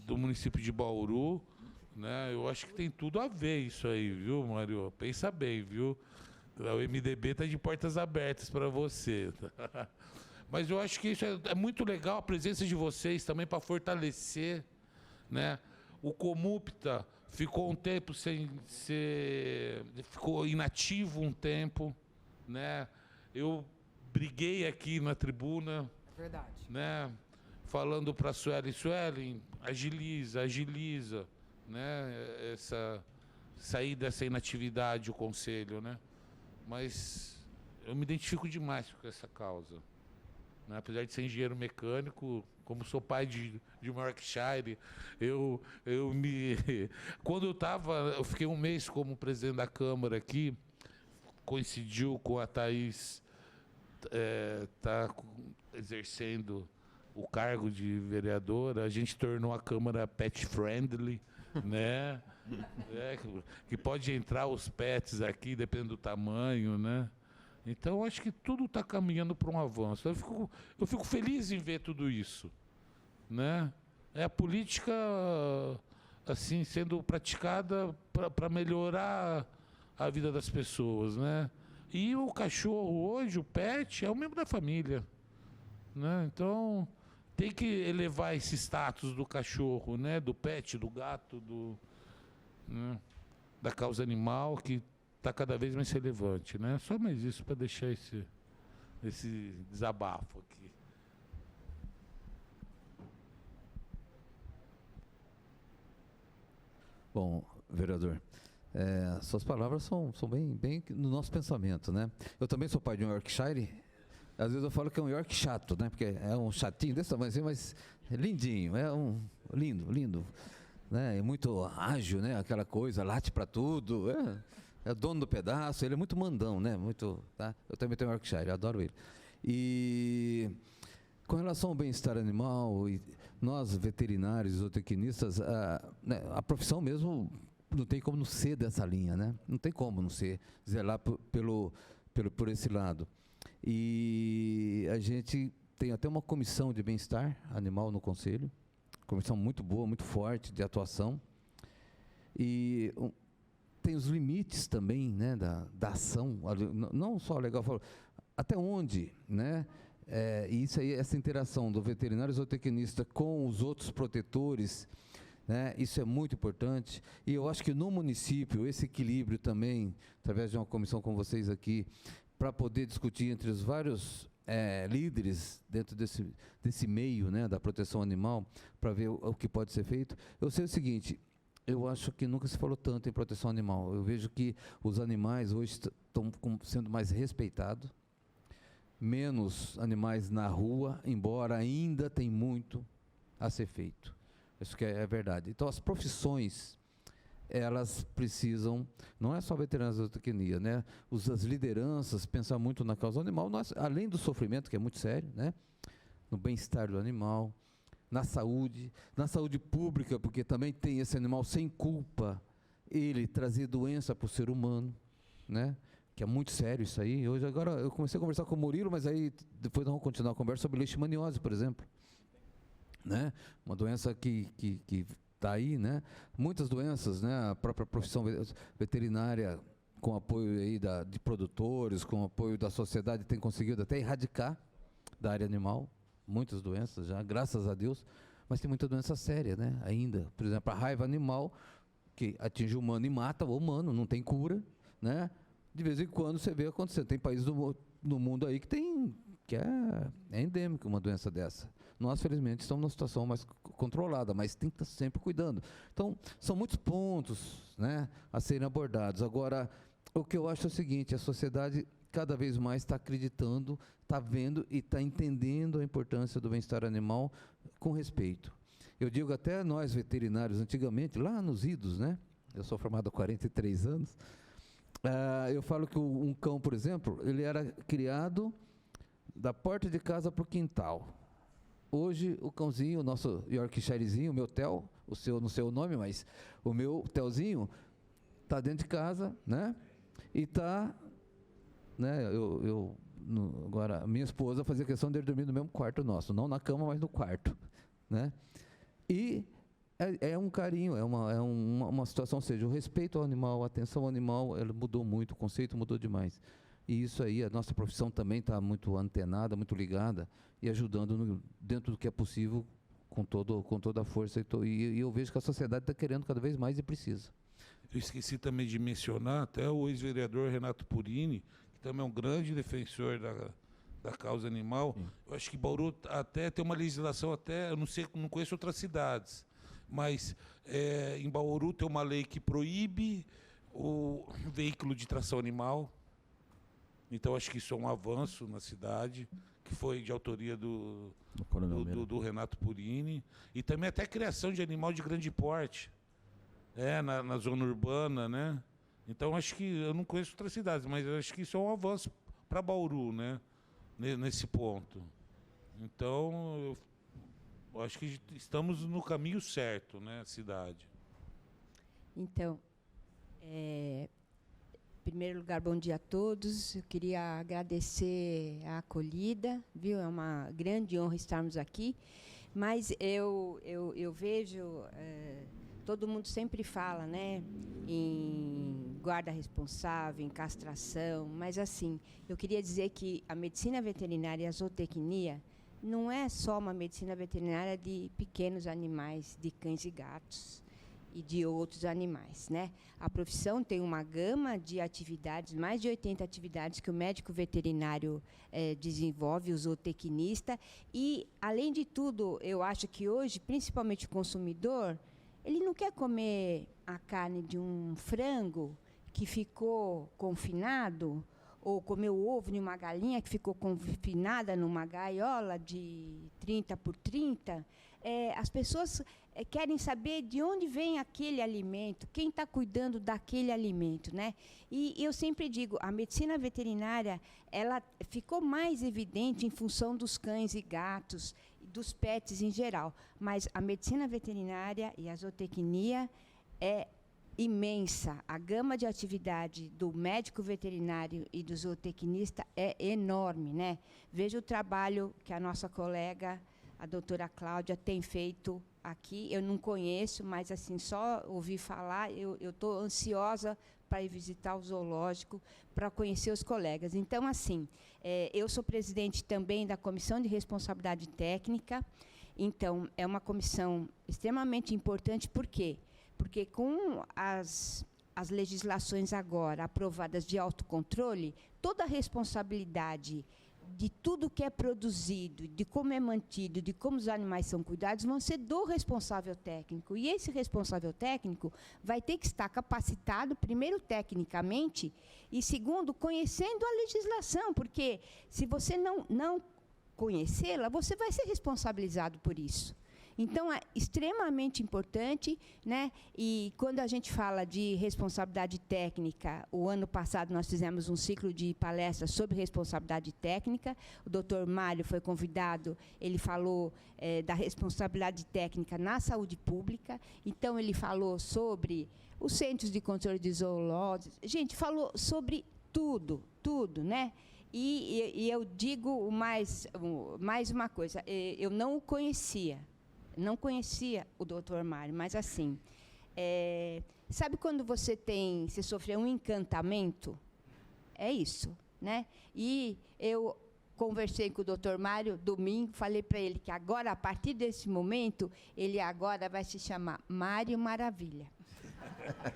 do município de Bauru, né? Eu acho que tem tudo a ver isso aí, viu, Mário? Pensa bem, viu? O MDB está de portas abertas para você. Mas eu acho que isso é muito legal, a presença de vocês também para fortalecer, né? O Comupta ficou um tempo ficou inativo um tempo, né? Eu briguei aqui na tribuna, Verdade, né? Falando para a Suelen, agiliza, né? Sair dessa inatividade, o conselho, né? Mas eu me identifico demais com essa causa, né? Apesar de ser engenheiro mecânico, como sou pai de uma Yorkshire, quando eu fiquei um mês como presidente da Câmara aqui, coincidiu com a Thaís tá exercendo o cargo de vereadora, a gente tornou a Câmara pet friendly, né? Que pode entrar os pets aqui, dependendo do tamanho, né? Então, acho que tudo está caminhando para um avanço. Eu fico feliz em ver tudo isso, né? É a política assim sendo praticada para melhorar a vida das pessoas, né? E o cachorro hoje, o pet, é um membro da família, né? Então, tem que elevar esse status do cachorro, né? Do pet, do gato, né? Da causa animal, que está cada vez mais relevante, né? Só mais isso para deixar esse desabafo aqui. Bom, vereador, suas palavras são bem no nosso pensamento, né? Eu também sou pai de um Yorkshire. Às vezes eu falo que é um York chato, né? Porque é um chatinho desse tamanho assim, mas é lindinho, é um lindo, né? É muito ágil, né? Aquela coisa, late para tudo, é dono do pedaço, ele é muito mandão, né? Muito, tá? Eu também tenho um Yorkshire, eu adoro ele. E com relação ao bem-estar animal, e nós veterinários, zootecnistas, né, a profissão mesmo não tem como não ser dessa linha, né? Não tem como não ser, zelar por esse lado. E a gente tem até uma comissão de bem-estar animal no Conselho, comissão muito boa, muito forte de atuação. E tem os limites também, né, da ação, não só legal, até onde, né? E isso aí, essa interação do veterinário zootecnista com os outros protetores, né, isso é muito importante. E eu acho que no município, esse equilíbrio também, através de uma comissão com vocês aqui, para poder discutir entre os vários líderes dentro desse meio, né, da proteção animal, para ver o que pode ser feito. Eu sei o seguinte, eu acho que nunca se falou tanto em proteção animal. Eu vejo que os animais hoje estão sendo mais respeitados, menos animais na rua, embora ainda tem muito a ser feito. Isso que é verdade. Então, as profissões, elas precisam, não é só veterinários da zootecnia, né? As lideranças pensar muito na causa animal, além do sofrimento, que é muito sério, né? No bem-estar do animal, na saúde pública, porque também tem esse animal sem culpa, ele trazer doença para o ser humano, né? Que é muito sério isso aí. Hoje, agora, eu comecei a conversar com o Murilo, mas aí depois nós vamos continuar a conversa sobre leishmaniose, por exemplo, né? Uma doença que está aí, né? Muitas doenças, né? A própria profissão veterinária, com apoio aí de produtores, com apoio da sociedade, tem conseguido até erradicar da área animal muitas doenças já, graças a Deus, mas tem muita doença séria, né? Ainda, por exemplo, a raiva animal, que atinge o humano e mata o humano, não tem cura, né? De vez em quando você vê acontecendo. Tem países no mundo aí que é endêmico uma doença dessa. Nós, felizmente, estamos numa situação mais controlada, mas tem que estar sempre cuidando. Então, são muitos pontos, né, a serem abordados. Agora, o que eu acho é o seguinte, a sociedade cada vez mais está acreditando, está vendo e está entendendo a importância do bem-estar animal com respeito. Eu digo até nós, veterinários, antigamente, lá nos idos, né, eu sou formado há 43 anos, eu falo que um cão, por exemplo, ele era criado da porta de casa para o quintal. Hoje, o cãozinho, o nosso Yorkshirezinho, o meu Theo, o seu, não sei o nome, mas o meu Theozinho, está dentro de casa, né? E está, né? Agora, minha esposa fazia questão dele dormir no mesmo quarto nosso, não na cama, mas no quarto, né? E é um carinho, é uma situação, ou seja, o respeito ao animal, a atenção ao animal, ela mudou muito, o conceito mudou demais. E isso aí, a nossa profissão também está muito antenada, muito ligada e ajudando dentro do que é possível, com toda a força. E eu vejo que a sociedade está querendo cada vez mais e precisa. Eu esqueci também de mencionar até o ex-vereador Renato Purini, que também é um grande defensor da causa animal. Sim. Eu acho que Bauru até tem uma legislação, eu não sei, não conheço outras cidades, mas em Bauru tem uma lei que proíbe o veículo de tração animal. Então, acho que isso é um avanço na cidade, que foi de autoria do Renato Purini. E também até a criação de animal de grande porte, na zona urbana, né? Então, acho que, eu não conheço outras cidades, mas eu acho que isso é um avanço para Bauru, né? Nesse ponto. Então, eu acho que estamos no caminho certo, né, cidade. Então, em primeiro lugar, bom dia a todos. Eu queria agradecer a acolhida, viu? É uma grande honra estarmos aqui. Mas eu vejo, todo mundo sempre fala, né, em guarda responsável, em castração, mas assim, eu queria dizer que a medicina veterinária e a zootecnia não é só uma medicina veterinária de pequenos animais, de cães e gatos e de outros animais, né? A profissão tem uma gama de atividades, mais de 80 atividades que o médico veterinário desenvolve, o zootecnista, e, além de tudo, eu acho que hoje, principalmente o consumidor, ele não quer comer a carne de um frango que ficou confinado, ou comer o ovo de uma galinha que ficou confinada numa gaiola de 30 por 30. As pessoas querem saber de onde vem aquele alimento, quem está cuidando daquele alimento, né? E eu sempre digo, a medicina veterinária, ela ficou mais evidente em função dos cães e gatos, dos pets em geral, mas a medicina veterinária e a zootecnia é imensa. A gama de atividade do médico veterinário e do zootecnista é enorme, né? Veja o trabalho que a nossa colega, a doutora Cláudia, tem feito aqui. Eu não conheço, mas assim, só ouvi falar, eu estou ansiosa para ir visitar o zoológico, para conhecer os colegas. Então, assim, eu sou presidente também da Comissão de Responsabilidade Técnica. Então, é uma comissão extremamente importante. Por quê? Porque com as legislações agora aprovadas de autocontrole, toda a responsabilidade de tudo que é produzido, de como é mantido, de como os animais são cuidados, vão ser do responsável técnico. E esse responsável técnico vai ter que estar capacitado, primeiro, tecnicamente, e, segundo, conhecendo a legislação, porque se você não conhecê-la, você vai ser responsabilizado por isso. Então, é extremamente importante, né? E quando a gente fala de responsabilidade técnica, o ano passado nós fizemos um ciclo de palestras sobre responsabilidade técnica. O doutor Mário foi convidado, ele falou da responsabilidade técnica na saúde pública. Então, ele falou sobre os centros de controle de zoonoses. Gente, falou sobre tudo, né? E eu digo mais uma coisa, eu não o conhecia. Não conhecia o doutor Mário, mas assim, sabe quando você sofreu um encantamento? É isso, né? E eu conversei com o doutor Mário domingo, falei para ele que agora, a partir desse momento, ele agora vai se chamar Mário Maravilha.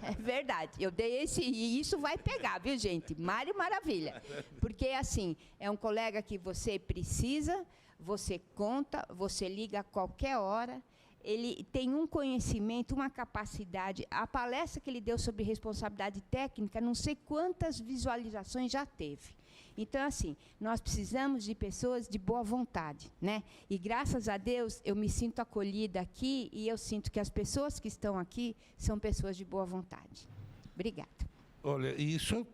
É verdade, eu dei e isso vai pegar, viu, gente? Mário Maravilha. Porque, assim, é um colega que você precisa, você conta, você liga a qualquer hora, ele tem um conhecimento, uma capacidade. A palestra que ele deu sobre responsabilidade técnica, não sei quantas visualizações já teve. Então, assim, nós precisamos de pessoas de boa vontade, né? E, graças a Deus, eu me sinto acolhida aqui e eu sinto que as pessoas que estão aqui são pessoas de boa vontade. Obrigada. Olha, e só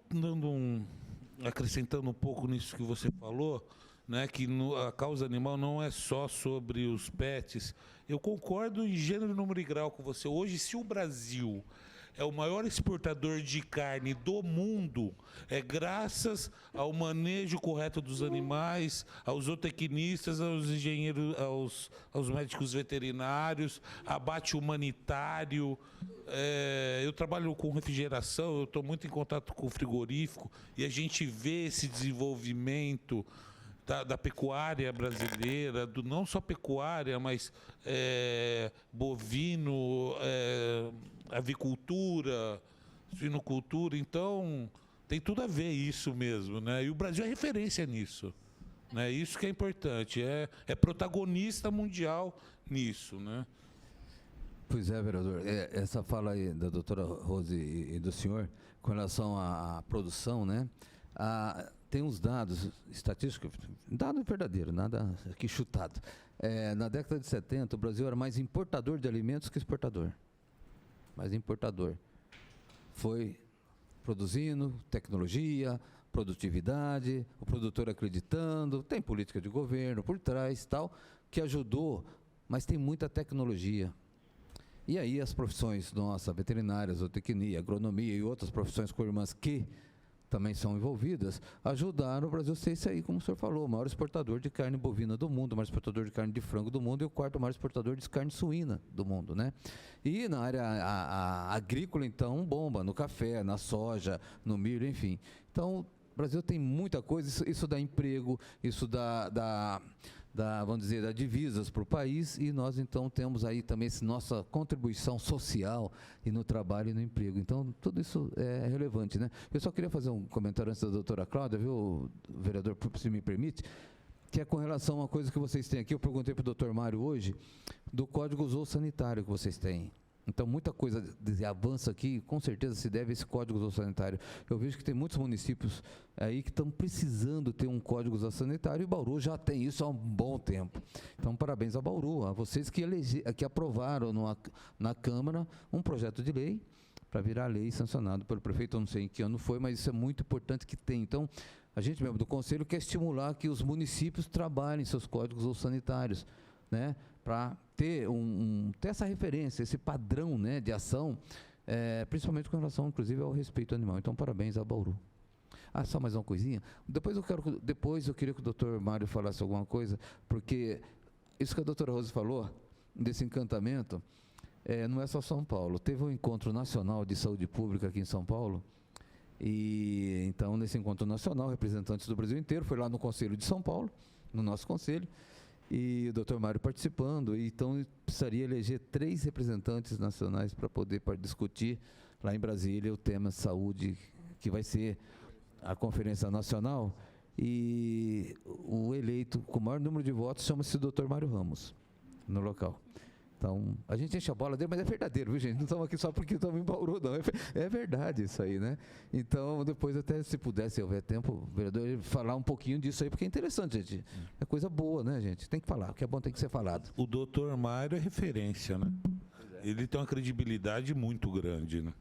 acrescentando um pouco nisso que você falou, né, que a causa animal não é só sobre os pets. Eu concordo em gênero, número e grau com você. Hoje, se o Brasil é o maior exportador de carne do mundo, é graças ao manejo correto dos animais, aos zootecnistas, aos engenheiros, aos médicos veterinários, abate humanitário. Eu trabalho com refrigeração, eu estou muito em contato com o frigorífico, e a gente vê esse desenvolvimento da pecuária brasileira, não só pecuária, mas bovino, avicultura, suinocultura. Então, tem tudo a ver isso mesmo, né? E o Brasil é referência nisso, né? Isso que é importante, é protagonista mundial nisso, né? Pois é, vereador. Essa fala aí da doutora Rose e do senhor, com relação à produção, né? Tem uns dados estatísticos, dado verdadeiro, nada aqui chutado. Na década de 70, o Brasil era mais importador de alimentos que exportador. Mais importador. Foi produzindo tecnologia, produtividade, o produtor acreditando, tem política de governo por trás, tal, que ajudou, mas tem muita tecnologia. E aí as profissões nossas, veterinárias, zootecnia, agronomia e outras profissões co-irmãs que também são envolvidas, ajudaram o Brasil a ser isso aí, como o senhor falou, o maior exportador de carne bovina do mundo, o maior exportador de carne de frango do mundo e o quarto maior exportador de carne suína do mundo, né? E na área agrícola, então, bomba no café, na soja, no milho, enfim. Então, o Brasil tem muita coisa, isso dá emprego, isso dá vamos dizer, dá divisas para o país, e nós então temos aí também nossa contribuição social e no trabalho e no emprego. Então, tudo isso é relevante, né? Eu só queria fazer um comentário antes da doutora Cláudia, viu, vereador, se me permite, que é com relação a uma coisa que vocês têm aqui. Eu perguntei para o doutor Mário hoje, do código zoossanitário que vocês têm. Então, muita coisa de avanço aqui, com certeza, se deve a esse código zoossanitário. Eu vejo que tem muitos municípios aí que estão precisando ter um código zoossanitário, e Bauru já tem isso há um bom tempo. Então, parabéns a Bauru, a vocês que aprovaram na Câmara um projeto de lei para virar lei sancionado pelo prefeito. Eu não sei em que ano foi, mas isso é muito importante que tem. Então, a gente mesmo do Conselho quer estimular que os municípios trabalhem seus códigos zoossanitários, né? Para ter ter essa referência, esse padrão, né, de ação, principalmente com relação, inclusive, ao respeito animal. Então, parabéns a Bauru. Só mais uma coisinha. Depois eu queria que o doutor Mário falasse alguma coisa, porque isso que a doutora Rose falou, desse encantamento, não é só São Paulo. Teve um encontro nacional de saúde pública aqui em São Paulo, e então, nesse encontro nacional, representantes do Brasil inteiro, foi lá no Conselho de São Paulo, no nosso Conselho, e o doutor Mário participando, e então precisaria eleger 3 representantes nacionais para poder discutir lá em Brasília o tema saúde, que vai ser a Conferência Nacional, e o eleito com o maior número de votos chama-se doutor Mário Ramos, no local. Então, a gente enche a bola dele, mas é verdadeiro, viu, gente? Não estamos aqui só porque estamos em Bauru, não. É verdade isso aí, né? Então, depois, até se pudesse, se houver tempo, o vereador, falar um pouquinho disso aí, porque é interessante, gente. É coisa boa, né, gente? Tem que falar, o que é bom tem que ser falado. O doutor Mário é referência, né? Ele tem uma credibilidade muito grande, né?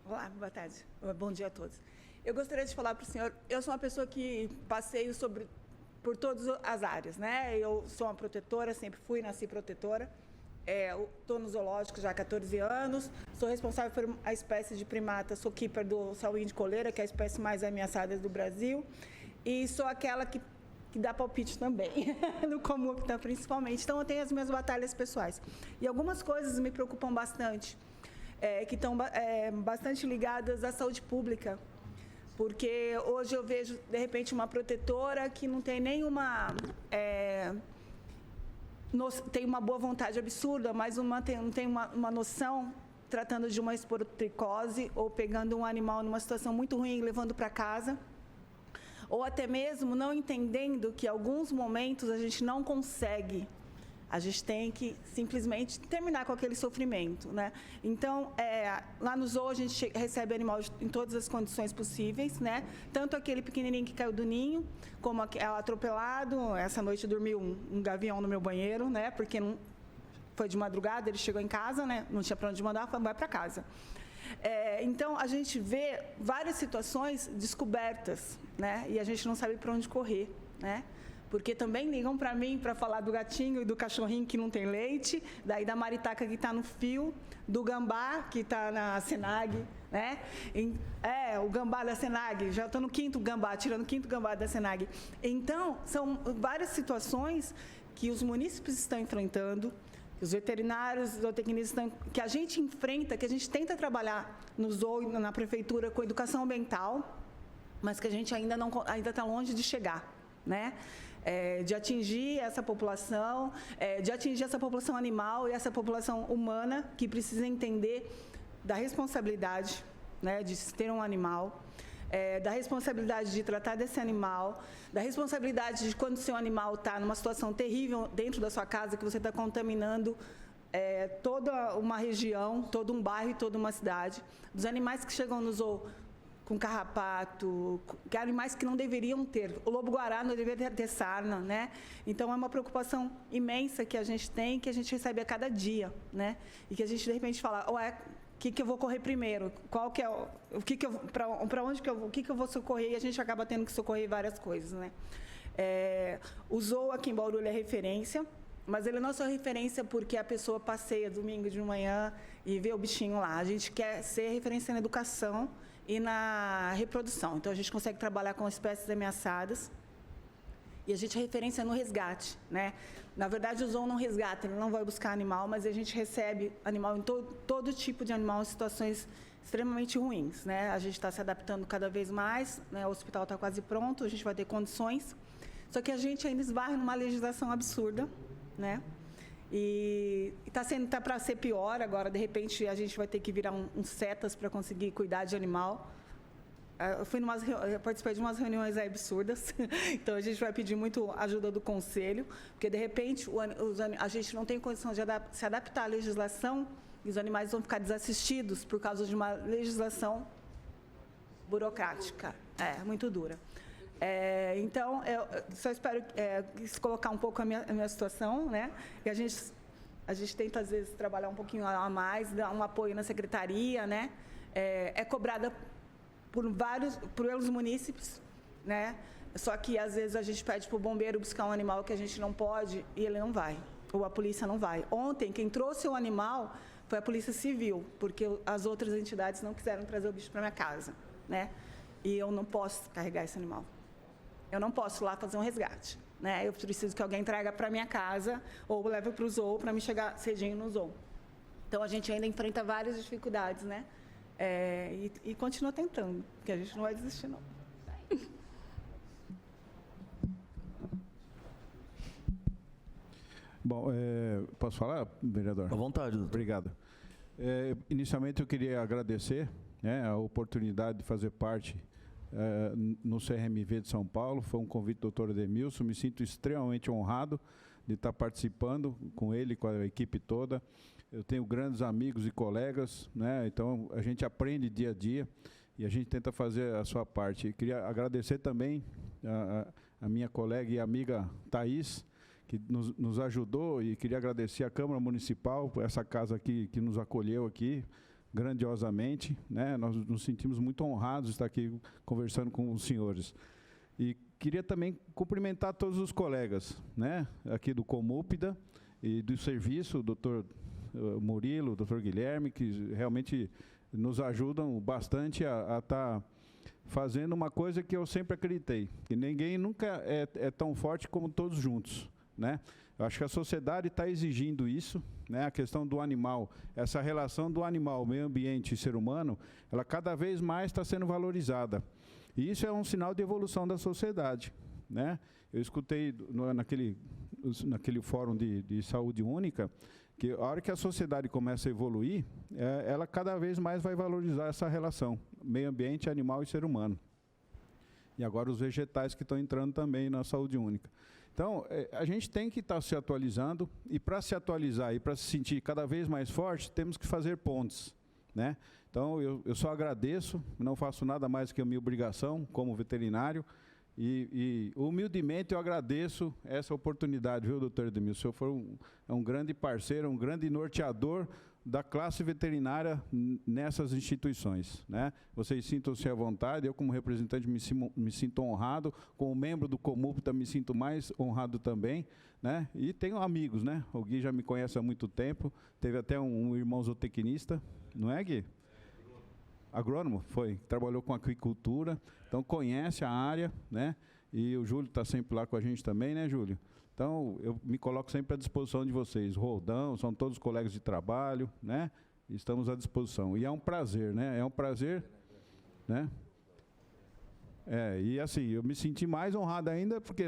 Olá, boa tarde. Bom dia a todos. Eu gostaria de falar para o senhor, eu sou uma pessoa que passeio por todas as áreas, né? Eu sou uma protetora, sempre fui, nasci protetora. Estou no zoológico já há 14 anos. Sou responsável por a espécie de primata, sou keeper do sauim de coleira, que é a espécie mais ameaçada do Brasil. E sou aquela que dá palpite também, no Comupta principalmente. Então, eu tenho as minhas batalhas pessoais. E algumas coisas me preocupam bastante, que estão bastante ligadas à saúde pública. Porque hoje eu vejo, de repente, uma protetora que não tem nenhuma... tem uma boa vontade absurda, mas não tem uma noção, tratando de uma esporotricose ou pegando um animal numa situação muito ruim e levando para casa. Ou até mesmo não entendendo que, em alguns momentos, a gente não consegue. A gente tem que simplesmente terminar com aquele sofrimento, né? Então, lá no zoo a gente recebe animal em todas as condições possíveis, né? Tanto aquele pequenininho que caiu do ninho, como atropelado. Essa noite dormiu um gavião no meu banheiro, né? Porque não foi de madrugada, ele chegou em casa, né? Não tinha para onde mandar, falou, vai para casa. Então, a gente vê várias situações descobertas, né? E a gente não sabe para onde correr, né? Porque também ligam para mim para falar do gatinho e do cachorrinho que não tem leite, daí da maritaca que está no fio, do gambá que está na Senag, né? O gambá da Senag, já estou no 5º gambá, tirando o 5º gambá da Senag. Então, são várias situações que os munícipes estão enfrentando, que os veterinários, os zootecnistas, que a gente enfrenta, que a gente tenta trabalhar no zoo e na prefeitura com educação ambiental, mas que a gente ainda está longe de chegar, né? De atingir essa população, de atingir essa população animal e essa população humana, que precisa entender da responsabilidade, né, de ter um animal, da responsabilidade de tratar desse animal, da responsabilidade de quando o seu animal está numa situação terrível dentro da sua casa, que você está contaminando toda uma região, todo um bairro e toda uma cidade, dos animais que chegam no zoo com carrapato, que animais que não deveriam ter. O lobo-guará não deveria ter sarna, né? Então, é uma preocupação imensa que a gente tem, que a gente recebe a cada dia, né? E que a gente, de repente, fala, o que eu vou correr primeiro? Qual que é para onde que eu vou? O que eu vou socorrer? E a gente acaba tendo que socorrer várias coisas, né? O zoo aqui em Bauru é referência, Mas ele não é só referência porque a pessoa passeia domingo de manhã e vê o bichinho lá. A gente quer ser referência na educação e na reprodução. Então, a gente consegue trabalhar com espécies ameaçadas e a gente é referência no resgate, né? Na verdade, o zoo não resgata, ele não vai buscar animal, mas a gente recebe animal em todo tipo de animal em situações extremamente ruins, né? A gente está se adaptando cada vez mais, né? O hospital está quase pronto, a gente vai ter condições. Só que a gente ainda esbarra numa legislação absurda, né? E está para ser pior agora, de repente a gente vai ter que virar uns setas para conseguir cuidar de animal. Eu participei de umas reuniões aí absurdas, então a gente vai pedir muito ajuda do conselho, porque de repente a gente não tem condição de se adaptar à legislação e os animais vão ficar desassistidos por causa de uma legislação burocrática, muito dura. Então, eu só espero colocar um pouco a minha situação, né? E a gente tenta, às vezes, trabalhar um pouquinho a mais, dar um apoio na secretaria, né? É cobrada pelos munícipes, né? Só que, às vezes, a gente pede para o bombeiro buscar um animal que a gente não pode e ele não vai, ou a polícia não vai. Ontem, quem trouxe o animal foi a Polícia Civil, porque as outras entidades não quiseram trazer o bicho para minha casa, né? E eu não posso carregar esse animal. Eu não posso lá fazer um resgate, né? Eu preciso que alguém traga para minha casa ou leve para o zoo para me chegar cedinho no zoo. Então, a gente ainda enfrenta várias dificuldades, né? E continua tentando, porque a gente não vai desistir, não. Bom, posso falar, vereador? À vontade, doutor. Obrigado. Inicialmente, eu queria agradecer, né, a oportunidade de fazer parte no CRMV de São Paulo. Foi um convite do doutor Edemilson. Me sinto extremamente honrado de estar participando com ele, com a equipe toda. Eu tenho grandes amigos e colegas, né? Então a gente aprende dia a dia e a gente tenta fazer a sua parte. E queria agradecer também a minha colega e amiga Thaís, que nos ajudou, e queria agradecer a Câmara Municipal por essa casa aqui que nos acolheu aqui grandiosamente, né? Nós nos sentimos muito honrados de estar aqui conversando com os senhores. E queria também cumprimentar todos os colegas, né? Aqui do Comúpida e do serviço, o doutor Murilo, o doutor Guilherme, que realmente nos ajudam bastante a estar fazendo uma coisa que eu sempre acreditei, que ninguém nunca é tão forte como todos juntos, né? Eu acho que a sociedade está exigindo isso, né? A questão do animal, essa relação do animal, meio ambiente e ser humano, ela cada vez mais está sendo valorizada. E isso é um sinal de evolução da sociedade, né? Eu escutei naquele fórum de saúde única, que a hora que a sociedade começa a evoluir, ela cada vez mais vai valorizar essa relação, meio ambiente, animal e ser humano. E agora os vegetais que estão entrando também na saúde única. Então, a gente tem que estar se atualizando, e para se atualizar e para se sentir cada vez mais forte, temos que fazer pontes, né? Então, eu só agradeço, não faço nada mais que a minha obrigação como veterinário, e humildemente eu agradeço essa oportunidade, viu, doutor Edemilson? O senhor é um grande parceiro, um grande norteador da classe veterinária nessas instituições, né? Vocês sintam-se à vontade, eu como representante me sinto honrado, como membro do Comúpida me sinto mais honrado também, né? E tenho amigos, né? O Gui já me conhece há muito tempo, teve até um irmão zootecnista, não é, Gui? Agrônomo, foi, trabalhou com aquicultura, então conhece a área, né? E o Júlio está sempre lá com a gente também, né, Júlio? Então, eu me coloco sempre à disposição de vocês. Roldão, são todos colegas de trabalho, né? Estamos à disposição. E é um prazer, né? É um prazer, né? E assim, eu me senti mais honrado ainda porque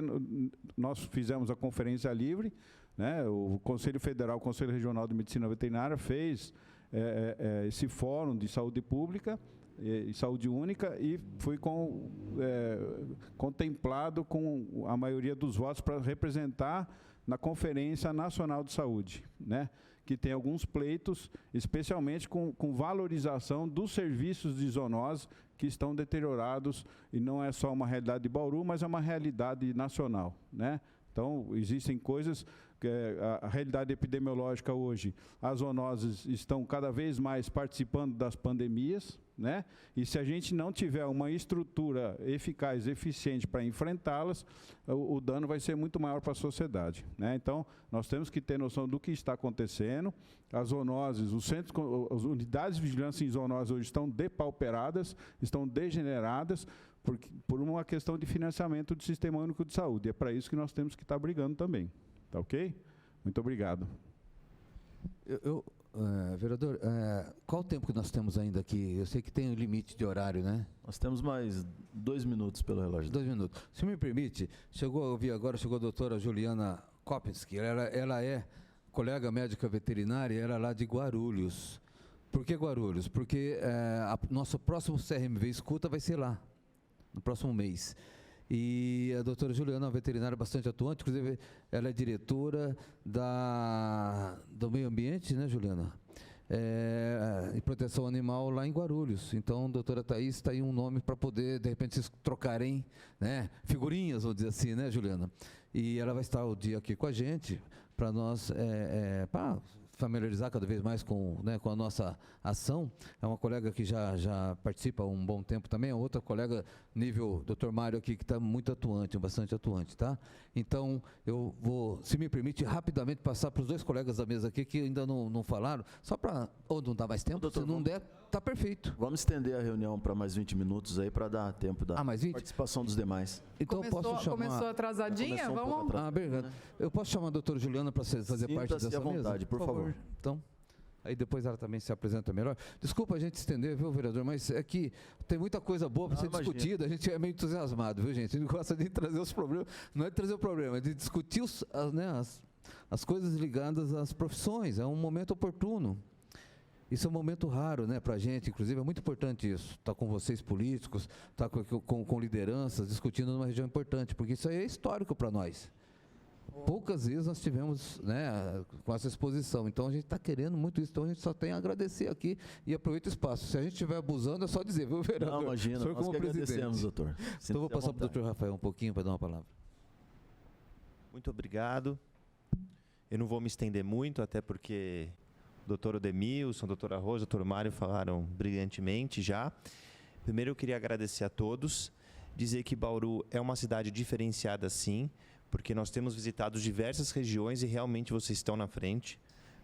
nós fizemos a conferência livre, né? O Conselho Federal, o Conselho Regional de Medicina Veterinária fez esse fórum de saúde pública e saúde única, e fui contemplado com a maioria dos votos para representar na Conferência Nacional de Saúde, né? Que tem alguns pleitos, especialmente com valorização dos serviços de zoonose que estão deteriorados, e não é só uma realidade de Bauru, mas é uma realidade nacional, né? Então, existem coisas, a realidade epidemiológica hoje, as zoonoses estão cada vez mais participando das pandemias, né? E se a gente não tiver uma estrutura eficaz, eficiente para enfrentá-las, o dano vai ser muito maior para a sociedade, né? Então, nós temos que ter noção do que está acontecendo. As zoonoses, as unidades de vigilância em zoonoses hoje estão depauperadas, estão degeneradas, por uma questão de financiamento do Sistema Único de Saúde. É para isso que nós temos que estar brigando também. Tá ok? Muito obrigado. Vereador, qual o tempo que nós temos ainda aqui? Eu sei que tem um limite de horário, né? Nós temos mais 2 minutos pelo relógio. 2 minutos. Se me permite, chegou a doutora Juliana Kopinski, ela é colega médica veterinária, ela é lá de Guarulhos. Por que Guarulhos? Porque nosso próximo CRMV Escuta vai ser lá, no próximo mês. E a doutora Juliana é uma veterinária bastante atuante, inclusive ela é diretora do meio ambiente, né, Juliana? E proteção animal lá em Guarulhos. Então, doutora Thaís, está aí um nome para poder, de repente, vocês trocarem, né, figurinhas, vamos dizer assim, né, Juliana? E ela vai estar o dia aqui com a gente, para nós, para familiarizar cada vez mais com a nossa ação. É uma colega que já participa há um bom tempo também, é outra colega nível Dr. Mário aqui, que está muito atuante, bastante atuante, tá? Então, eu vou, se me permite, rapidamente passar para os 2 colegas da mesa aqui, que ainda não falaram, só para, ou não dá mais tempo, doutor, se não der, está perfeito. Vamos estender a reunião para mais 20 minutos aí, para dar tempo da participação dos demais. Então, começou atrasadinha? Vamos. Obrigado. Eu posso chamar a doutora Juliana para fazer parte dessa mesa? À vontade, por favor. Então, aí depois ela também se apresenta melhor. Desculpa a gente estender, viu, vereador, mas é que tem muita coisa boa para ser discutida, a gente é meio entusiasmado, viu, gente? A gente gosta de trazer os problemas, não é de trazer o problema, é de discutir as coisas ligadas às profissões, é um momento oportuno. Isso é um momento raro, né, para a gente, inclusive é muito importante isso, estar com vocês políticos, estar com lideranças, discutindo numa região importante, porque isso aí é histórico para nós. Poucas vezes nós tivemos, né, com essa exposição, então a gente está querendo muito isso, então a gente só tem a agradecer aqui e aproveita o espaço. Se a gente estiver abusando, é só dizer, viu, vereador? Não, imagina, nós como que agradecemos, doutor. Então vou passar para o doutor Rafael um pouquinho para dar uma palavra. Muito obrigado. Eu não vou me estender muito, até porque o doutor Odemilson, a doutora Rosa, o doutor Mário falaram brilhantemente já. Primeiro eu queria agradecer a todos, dizer que Bauru é uma cidade diferenciada sim, porque nós temos visitado diversas regiões e realmente vocês estão na frente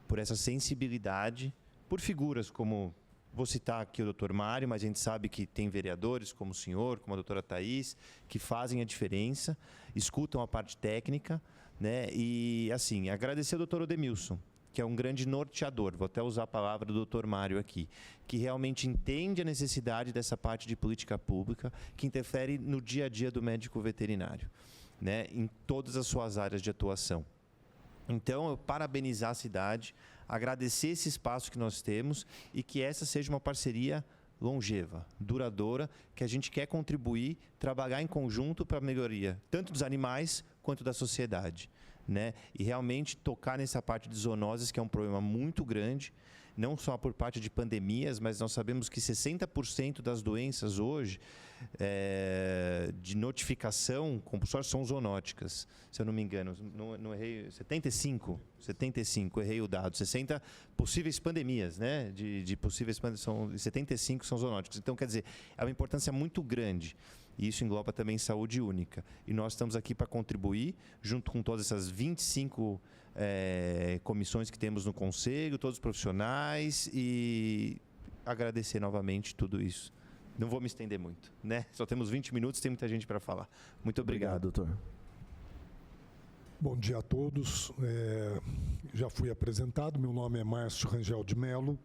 por essa sensibilidade, por figuras como, vou citar aqui o doutor Mário, mas a gente sabe que tem vereadores como o senhor, como a doutora Thaís, que fazem a diferença, escutam a parte técnica, né? E assim, agradecer ao doutor Odemilson, que é um grande norteador, vou até usar a palavra do doutor Mário aqui, que realmente entende a necessidade dessa parte de política pública, que interfere no dia a dia do médico veterinário, né, em todas as suas áreas de atuação. Então, eu parabenizar a cidade, agradecer esse espaço que nós temos e que essa seja uma parceria longeva, duradoura, que a gente quer contribuir, trabalhar em conjunto para a melhoria, tanto dos animais quanto da sociedade, né? E realmente tocar nessa parte de zoonoses, que é um problema muito grande, não só por parte de pandemias, mas nós sabemos que 60% das doenças hoje de notificação compulsória são zoonóticas, se eu não me engano, não errei, 75, errei o dado, 60 possíveis pandemias, né, de possíveis pandemias, 75 são zoonóticas, então quer dizer, é uma importância muito grande, e isso engloba também saúde única, e nós estamos aqui para contribuir, junto com todas essas 25 comissões que temos no Conselho, todos os profissionais, e agradecer novamente tudo isso. Não vou me estender muito, né? Só temos 20 minutos, tem muita gente para falar. Muito obrigado, doutor. Bom dia a todos. Já fui apresentado, meu nome é Márcio Rangel de Melo,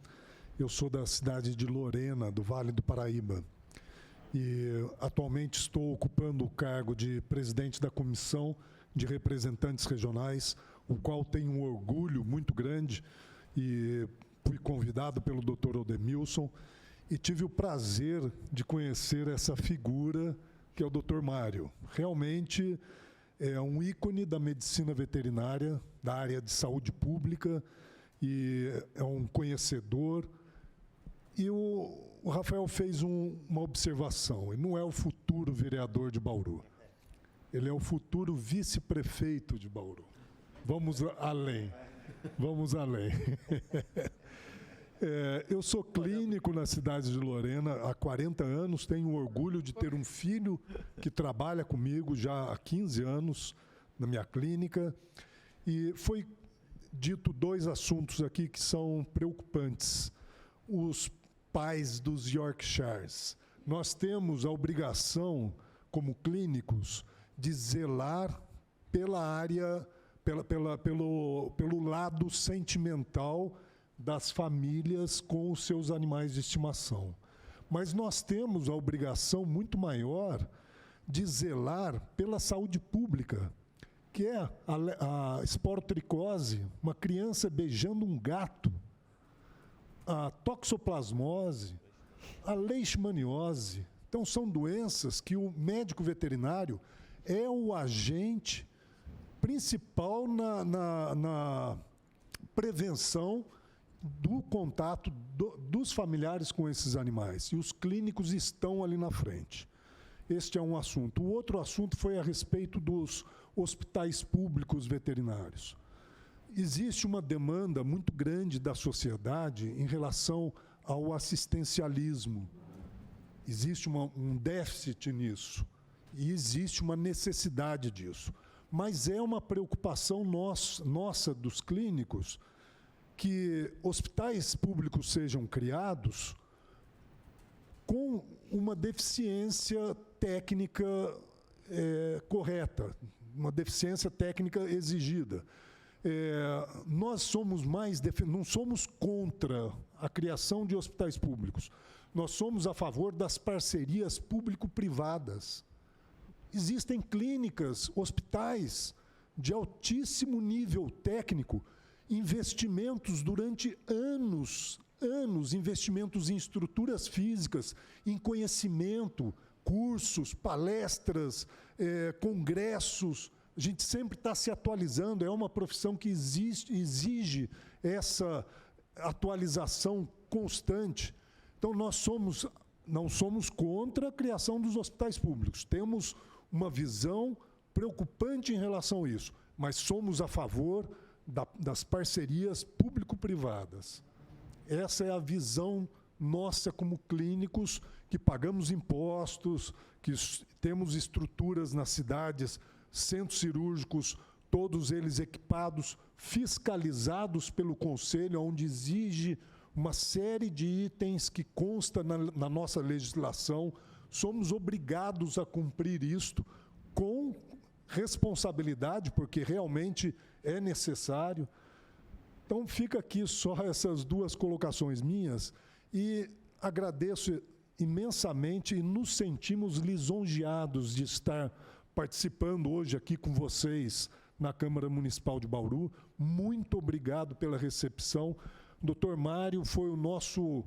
eu sou da cidade de Lorena, do Vale do Paraíba, e atualmente estou ocupando o cargo de presidente da Comissão de Representantes Regionais, o qual tenho um orgulho muito grande, e fui convidado pelo Dr. Odemilson, e tive o prazer de conhecer essa figura que é o Dr. Mário. Realmente é um ícone da medicina veterinária, da área de saúde pública, e é um conhecedor. E o Rafael fez uma observação, ele não é o futuro vereador de Bauru, ele é o futuro vice-prefeito de Bauru. Vamos além, vamos além. Eu sou clínico na cidade de Lorena há 40 anos, tenho orgulho de ter um filho que trabalha comigo já há 15 anos na minha clínica. E foi dito 2 assuntos aqui que são preocupantes. Os pais dos Yorkshires. Nós temos a obrigação, como clínicos, de zelar pela área, pelo lado sentimental das famílias com os seus animais de estimação. Mas nós temos a obrigação muito maior de zelar pela saúde pública, que é a esporotricose, uma criança beijando um gato, a toxoplasmose, a leishmaniose. Então, são doenças que o médico veterinário é o agente principal na prevenção do contato dos familiares com esses animais. E os clínicos estão ali na frente. Este é um assunto. O outro assunto foi a respeito dos hospitais públicos veterinários. Existe uma demanda muito grande da sociedade em relação ao assistencialismo. Existe um déficit nisso. E existe uma necessidade disso. Mas é uma preocupação nossa dos clínicos, que hospitais públicos sejam criados com uma deficiência técnica correta, uma deficiência técnica exigida. Nós somos não somos contra a criação de hospitais públicos, nós somos a favor das parcerias público-privadas. Existem clínicas, hospitais de altíssimo nível técnico, investimentos durante anos, investimentos em estruturas físicas, em conhecimento, cursos, palestras, congressos. A gente sempre está se atualizando, é uma profissão que exige essa atualização constante. Então, nós não somos contra a criação dos hospitais públicos, temos uma visão preocupante em relação a isso, mas somos a favor das parcerias público-privadas. Essa é a visão nossa como clínicos, que pagamos impostos, que temos estruturas nas cidades, centros cirúrgicos, todos eles equipados, fiscalizados pelo Conselho, onde exige uma série de itens que consta na nossa legislação. Somos obrigados a cumprir isto com responsabilidade, porque realmente é necessário. Então, fica aqui só essas 2 colocações minhas e agradeço imensamente e nos sentimos lisonjeados de estar participando hoje aqui com vocês na Câmara Municipal de Bauru. Muito obrigado pela recepção. Dr. Mário foi o nosso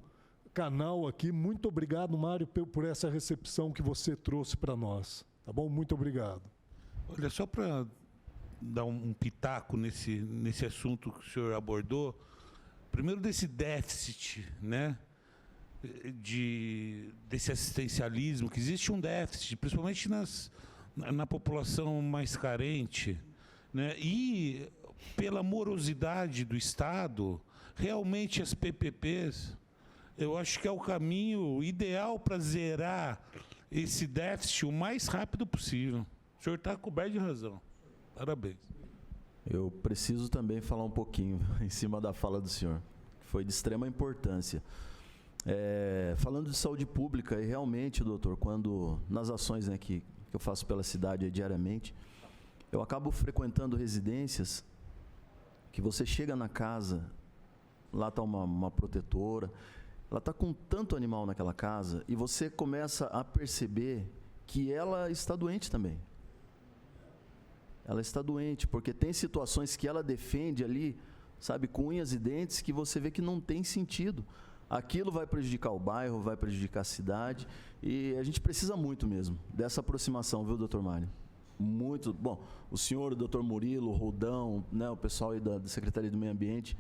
canal aqui. Muito obrigado, Mário, por essa recepção que você trouxe para nós. Tá bom? Muito obrigado. Olha, só para dar um pitaco nesse assunto que o senhor abordou, primeiro desse déficit, né, desse assistencialismo, que existe um déficit, principalmente na população mais carente, né, e pela morosidade do Estado, realmente as PPPs, eu acho que é o caminho ideal para zerar esse déficit o mais rápido possível. O senhor está coberto de razão. Parabéns. Eu preciso também falar um pouquinho em cima da fala do senhor, que foi de extrema importância. Falando de saúde pública, e realmente, doutor, quando nas ações, né, que eu faço pela cidade diariamente, eu acabo frequentando residências que você chega na casa, lá está uma protetora, ela está com tanto animal naquela casa, e você começa a perceber que ela está doente também. Ela está doente, porque tem situações que ela defende ali, sabe, com unhas e dentes, que você vê que não tem sentido. Aquilo vai prejudicar o bairro, vai prejudicar a cidade, e a gente precisa muito mesmo dessa aproximação, viu, doutor Mário? Muito. Bom, o senhor, o doutor Murilo, o Roldão, né, o pessoal aí da Secretaria do Meio Ambiente,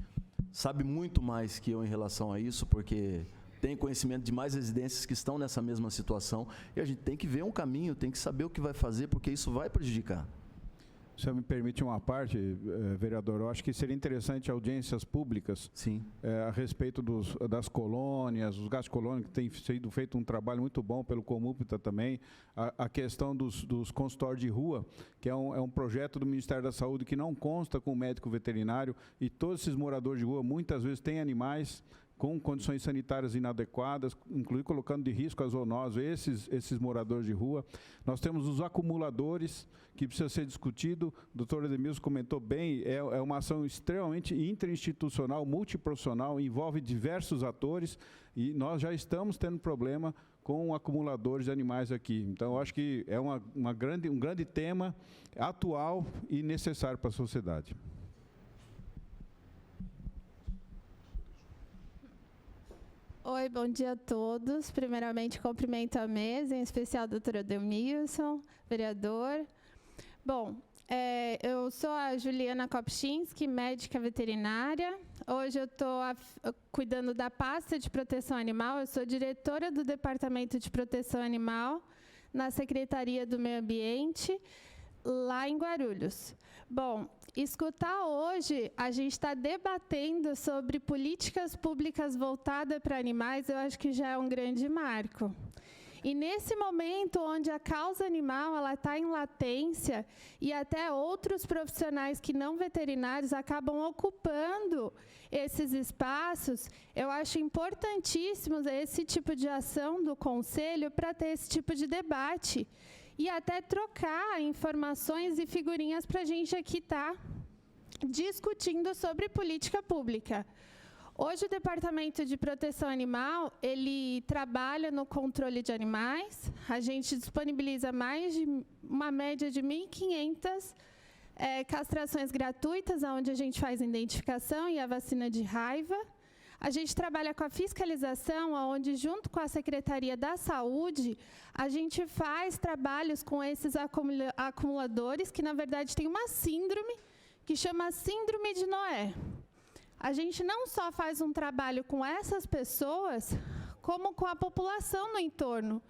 sabe muito mais que eu em relação a isso, porque tem conhecimento de mais residências que estão nessa mesma situação, e a gente tem que ver um caminho, tem que saber o que vai fazer, porque isso vai prejudicar. Se eu me permite uma parte, vereador, eu acho que seria interessante audiências públicas. Sim. A respeito das colônias, os gastos de colônia, que tem sido feito um trabalho muito bom pelo Comúpita também. A questão dos consultórios de rua, que é um projeto do Ministério da Saúde que não consta com o médico veterinário, e todos esses moradores de rua muitas vezes têm animais com condições sanitárias inadequadas, inclusive colocando de risco a zoonose esses moradores de rua. Nós temos os acumuladores, que precisa ser discutido. O doutor Edemilson comentou bem, é uma ação extremamente interinstitucional, multiprofissional, envolve diversos atores, e nós já estamos tendo problema com acumuladores de animais aqui. Então, eu acho que é um grande tema atual e necessário para a sociedade. Oi, bom dia a todos. Primeiramente, cumprimento a mesa, em especial a doutora Edemilson, vereador. Bom, eu sou a Juliana Kopczynski, médica veterinária. Hoje eu estou cuidando da pasta de proteção animal. Eu sou diretora do Departamento de Proteção Animal na Secretaria do Meio Ambiente, lá em Guarulhos. Bom, escutar hoje, a gente está debatendo sobre políticas públicas voltadas para animais, eu acho que já é um grande marco. E nesse momento onde a causa animal ela está em latência e até outros profissionais que não veterinários acabam ocupando esses espaços, eu acho importantíssimo esse tipo de ação do Conselho para ter esse tipo de debate e até trocar informações e figurinhas para a gente aqui estar discutindo sobre política pública. Hoje o Departamento de Proteção Animal, ele trabalha no controle de animais. A gente disponibiliza uma média de 1.500 castrações gratuitas, onde a gente faz a identificação e a vacina de raiva. A gente trabalha com a fiscalização, onde, junto com a Secretaria da Saúde, a gente faz trabalhos com esses acumuladores, que, na verdade, tem uma síndrome, que chama Síndrome de Noé. A gente não só faz um trabalho com essas pessoas, como com a população no entorno.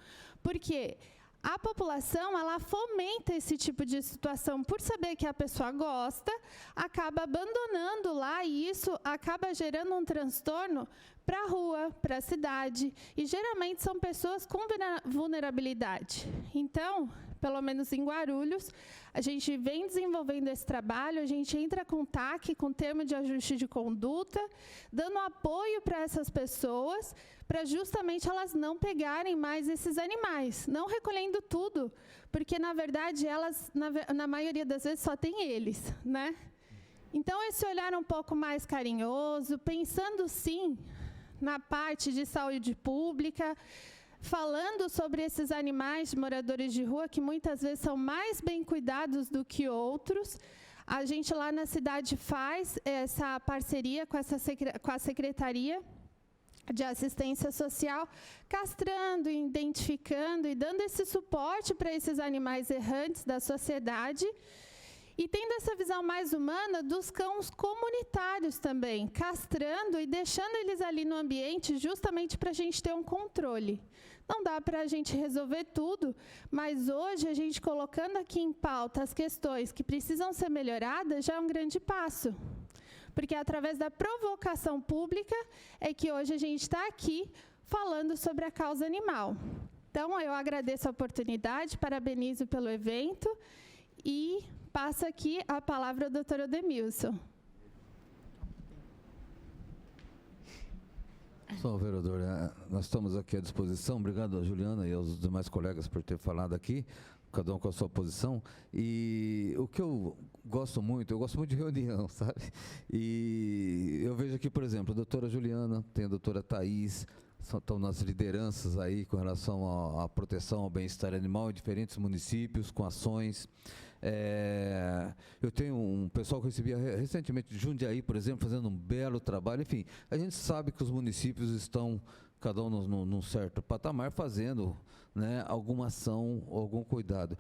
Porque a população, ela fomenta esse tipo de situação por saber que a pessoa gosta, acaba abandonando lá e isso acaba gerando um transtorno para a rua, para a cidade. E geralmente são pessoas com vulnerabilidade. Então, pelo menos em Guarulhos, a gente vem desenvolvendo esse trabalho, a gente entra com TAC, com termo de ajuste de conduta, dando apoio para essas pessoas, para justamente elas não pegarem mais esses animais, não recolhendo tudo, porque, na verdade, elas, na maioria das vezes, só tem eles, né? Então, esse olhar um pouco mais carinhoso, pensando, sim, na parte de saúde pública, falando sobre esses animais de moradores de rua, que muitas vezes são mais bem cuidados do que outros. A gente lá na cidade faz essa parceria com a Secretaria de Assistência Social, castrando, identificando e dando esse suporte para esses animais errantes da sociedade. E tendo essa visão mais humana dos cães comunitários também, castrando e deixando eles ali no ambiente justamente para a gente ter um controle. Não dá para a gente resolver tudo, mas hoje a gente colocando aqui em pauta as questões que precisam ser melhoradas já é um grande passo. Porque através da provocação pública é que hoje a gente está aqui falando sobre a causa animal. Então, eu agradeço a oportunidade, parabenizo pelo evento e passo aqui a palavra ao doutor Edemilson. Só, vereador, nós estamos aqui à disposição. Obrigado a Juliana e aos demais colegas por ter falado aqui, cada um com a sua posição. E o que eu gosto muito de reunião, sabe? E eu vejo aqui, por exemplo, a doutora Juliana, tem a doutora Thaís, estão nas lideranças aí com relação à proteção ao bem-estar animal em diferentes municípios, com ações. Eu tenho um pessoal que eu recebi recentemente de Jundiaí, por exemplo, fazendo um belo trabalho. Enfim, a gente sabe que os municípios estão, cada um num certo patamar, fazendo, né, alguma ação, algum cuidado.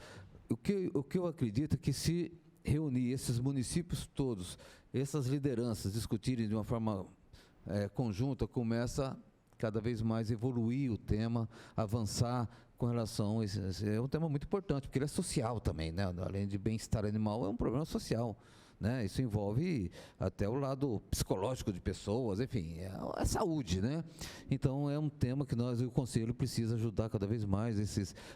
O que eu acredito é que se reunir esses municípios todos, essas lideranças, discutirem de uma forma conjunta, começa cada vez mais evoluir o tema, avançar com relação a esse é um tema muito importante, porque ele é social também, né? Além de bem-estar animal, é um problema social, né? Isso envolve até o lado psicológico de pessoas, enfim, é saúde, né? Então, é um tema que nós, o Conselho, precisa ajudar cada vez mais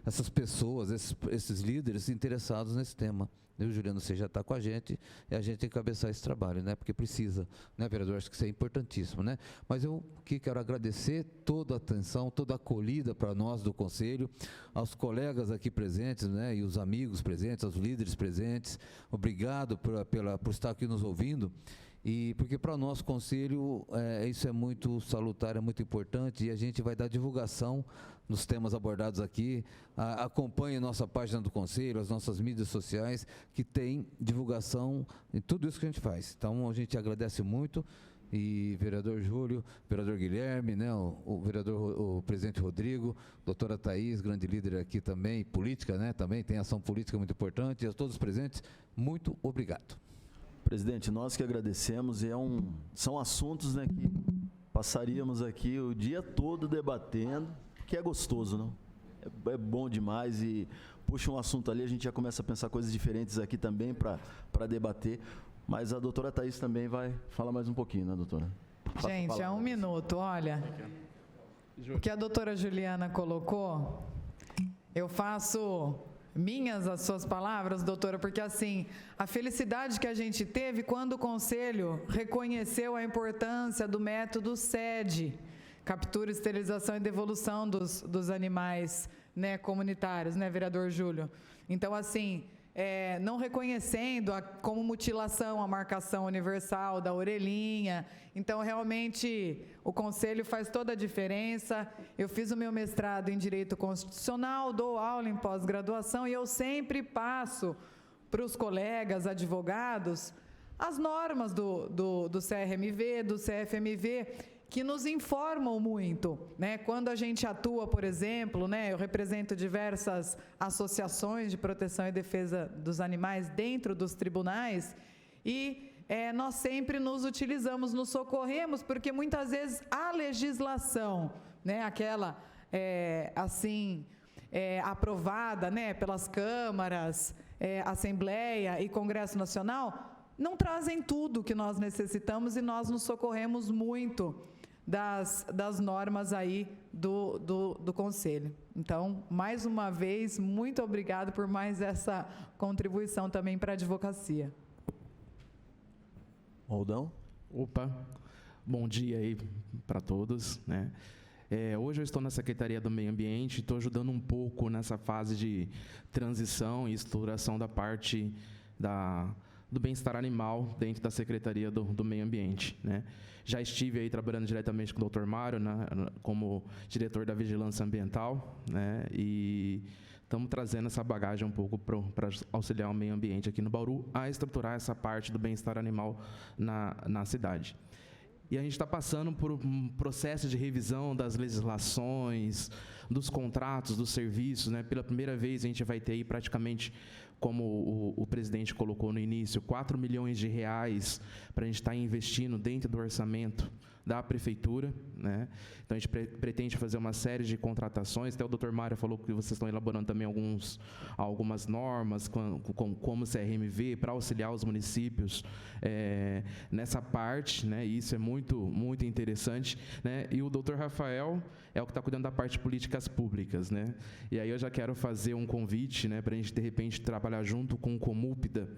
essas pessoas, esses líderes interessados nesse tema. O Juliano, você já está com a gente, e a gente encabeçar esse trabalho, né? Porque precisa, né, vereador? Acho que isso é importantíssimo, né? Mas eu que quero agradecer toda a atenção, toda a acolhida para nós do Conselho, aos colegas aqui presentes, né? E os amigos presentes, aos líderes presentes. Obrigado por estar aqui nos ouvindo. E porque para o nosso Conselho isso é muito salutar, é muito importante, e a gente vai dar divulgação nos temas abordados aqui. Acompanhe a nossa página do Conselho, as nossas mídias sociais, que tem divulgação em tudo isso que a gente faz. Então, a gente agradece muito. E vereador Júlio, vereador Guilherme, né, o presidente Rodrigo, doutora Thaís, grande líder aqui também, política, né, também tem ação política muito importante, e a todos os presentes, muito obrigado. Presidente, nós que agradecemos, e são assuntos, né, que passaríamos aqui o dia todo debatendo, que é gostoso, não? É bom demais, e puxa um assunto ali, a gente já começa a pensar coisas diferentes aqui também para debater, mas a doutora Thaís também vai falar mais um pouquinho, né, doutora? Gente, é um minuto, olha, o que a doutora Juliana colocou, eu faço minhas as suas palavras, doutora, porque assim, a felicidade que a gente teve quando o Conselho reconheceu a importância do método SED, captura, esterilização e devolução dos animais, né, comunitários, né, vereador Júlio? Então, assim, não reconhecendo como mutilação a marcação universal da orelhinha. Então, realmente, o Conselho faz toda a diferença. Eu fiz o meu mestrado em Direito Constitucional, dou aula em pós-graduação, e eu sempre passo para os colegas advogados as normas do CRMV, do CFMV, que nos informam muito, né? Quando a gente atua, por exemplo, né, eu represento diversas associações de proteção e defesa dos animais dentro dos tribunais, e nós sempre nos utilizamos, nos socorremos, porque muitas vezes a legislação, né, aquela aprovada, né, pelas câmaras, Assembleia e Congresso Nacional, não trazem tudo o que nós necessitamos, e nós nos socorremos muito das normas aí do Conselho. Então, mais uma vez, muito obrigado por mais essa contribuição também para a advocacia. Roldão? Opa, bom dia aí para todos, né? Hoje eu estou na Secretaria do Meio Ambiente, estou ajudando um pouco nessa fase de transição e estruturação da parte do bem-estar animal dentro da Secretaria do Meio Ambiente, né? Já estive aí trabalhando diretamente com o Dr. Mário, né, como diretor da Vigilância Ambiental, né, e estamos trazendo essa bagagem um pouco para auxiliar o meio ambiente aqui no Bauru a estruturar essa parte do bem-estar animal na cidade. E a gente está passando por um processo de revisão das legislações, dos contratos, dos serviços, né? Pela primeira vez a gente vai ter aí praticamente, como o presidente colocou no início, 4 milhões de reais para a gente estar investindo dentro do orçamento da prefeitura, né? Então a gente pretende fazer uma série de contratações. Até o Dr. Mário falou que vocês estão elaborando também algumas normas como CRMV para auxiliar os municípios nessa parte, né? E isso é muito, muito interessante, né? E o Dr. Rafael é o que está cuidando da parte de políticas públicas, né? E aí eu já quero fazer um convite, né, para a gente de repente trabalhar junto com o Comúpida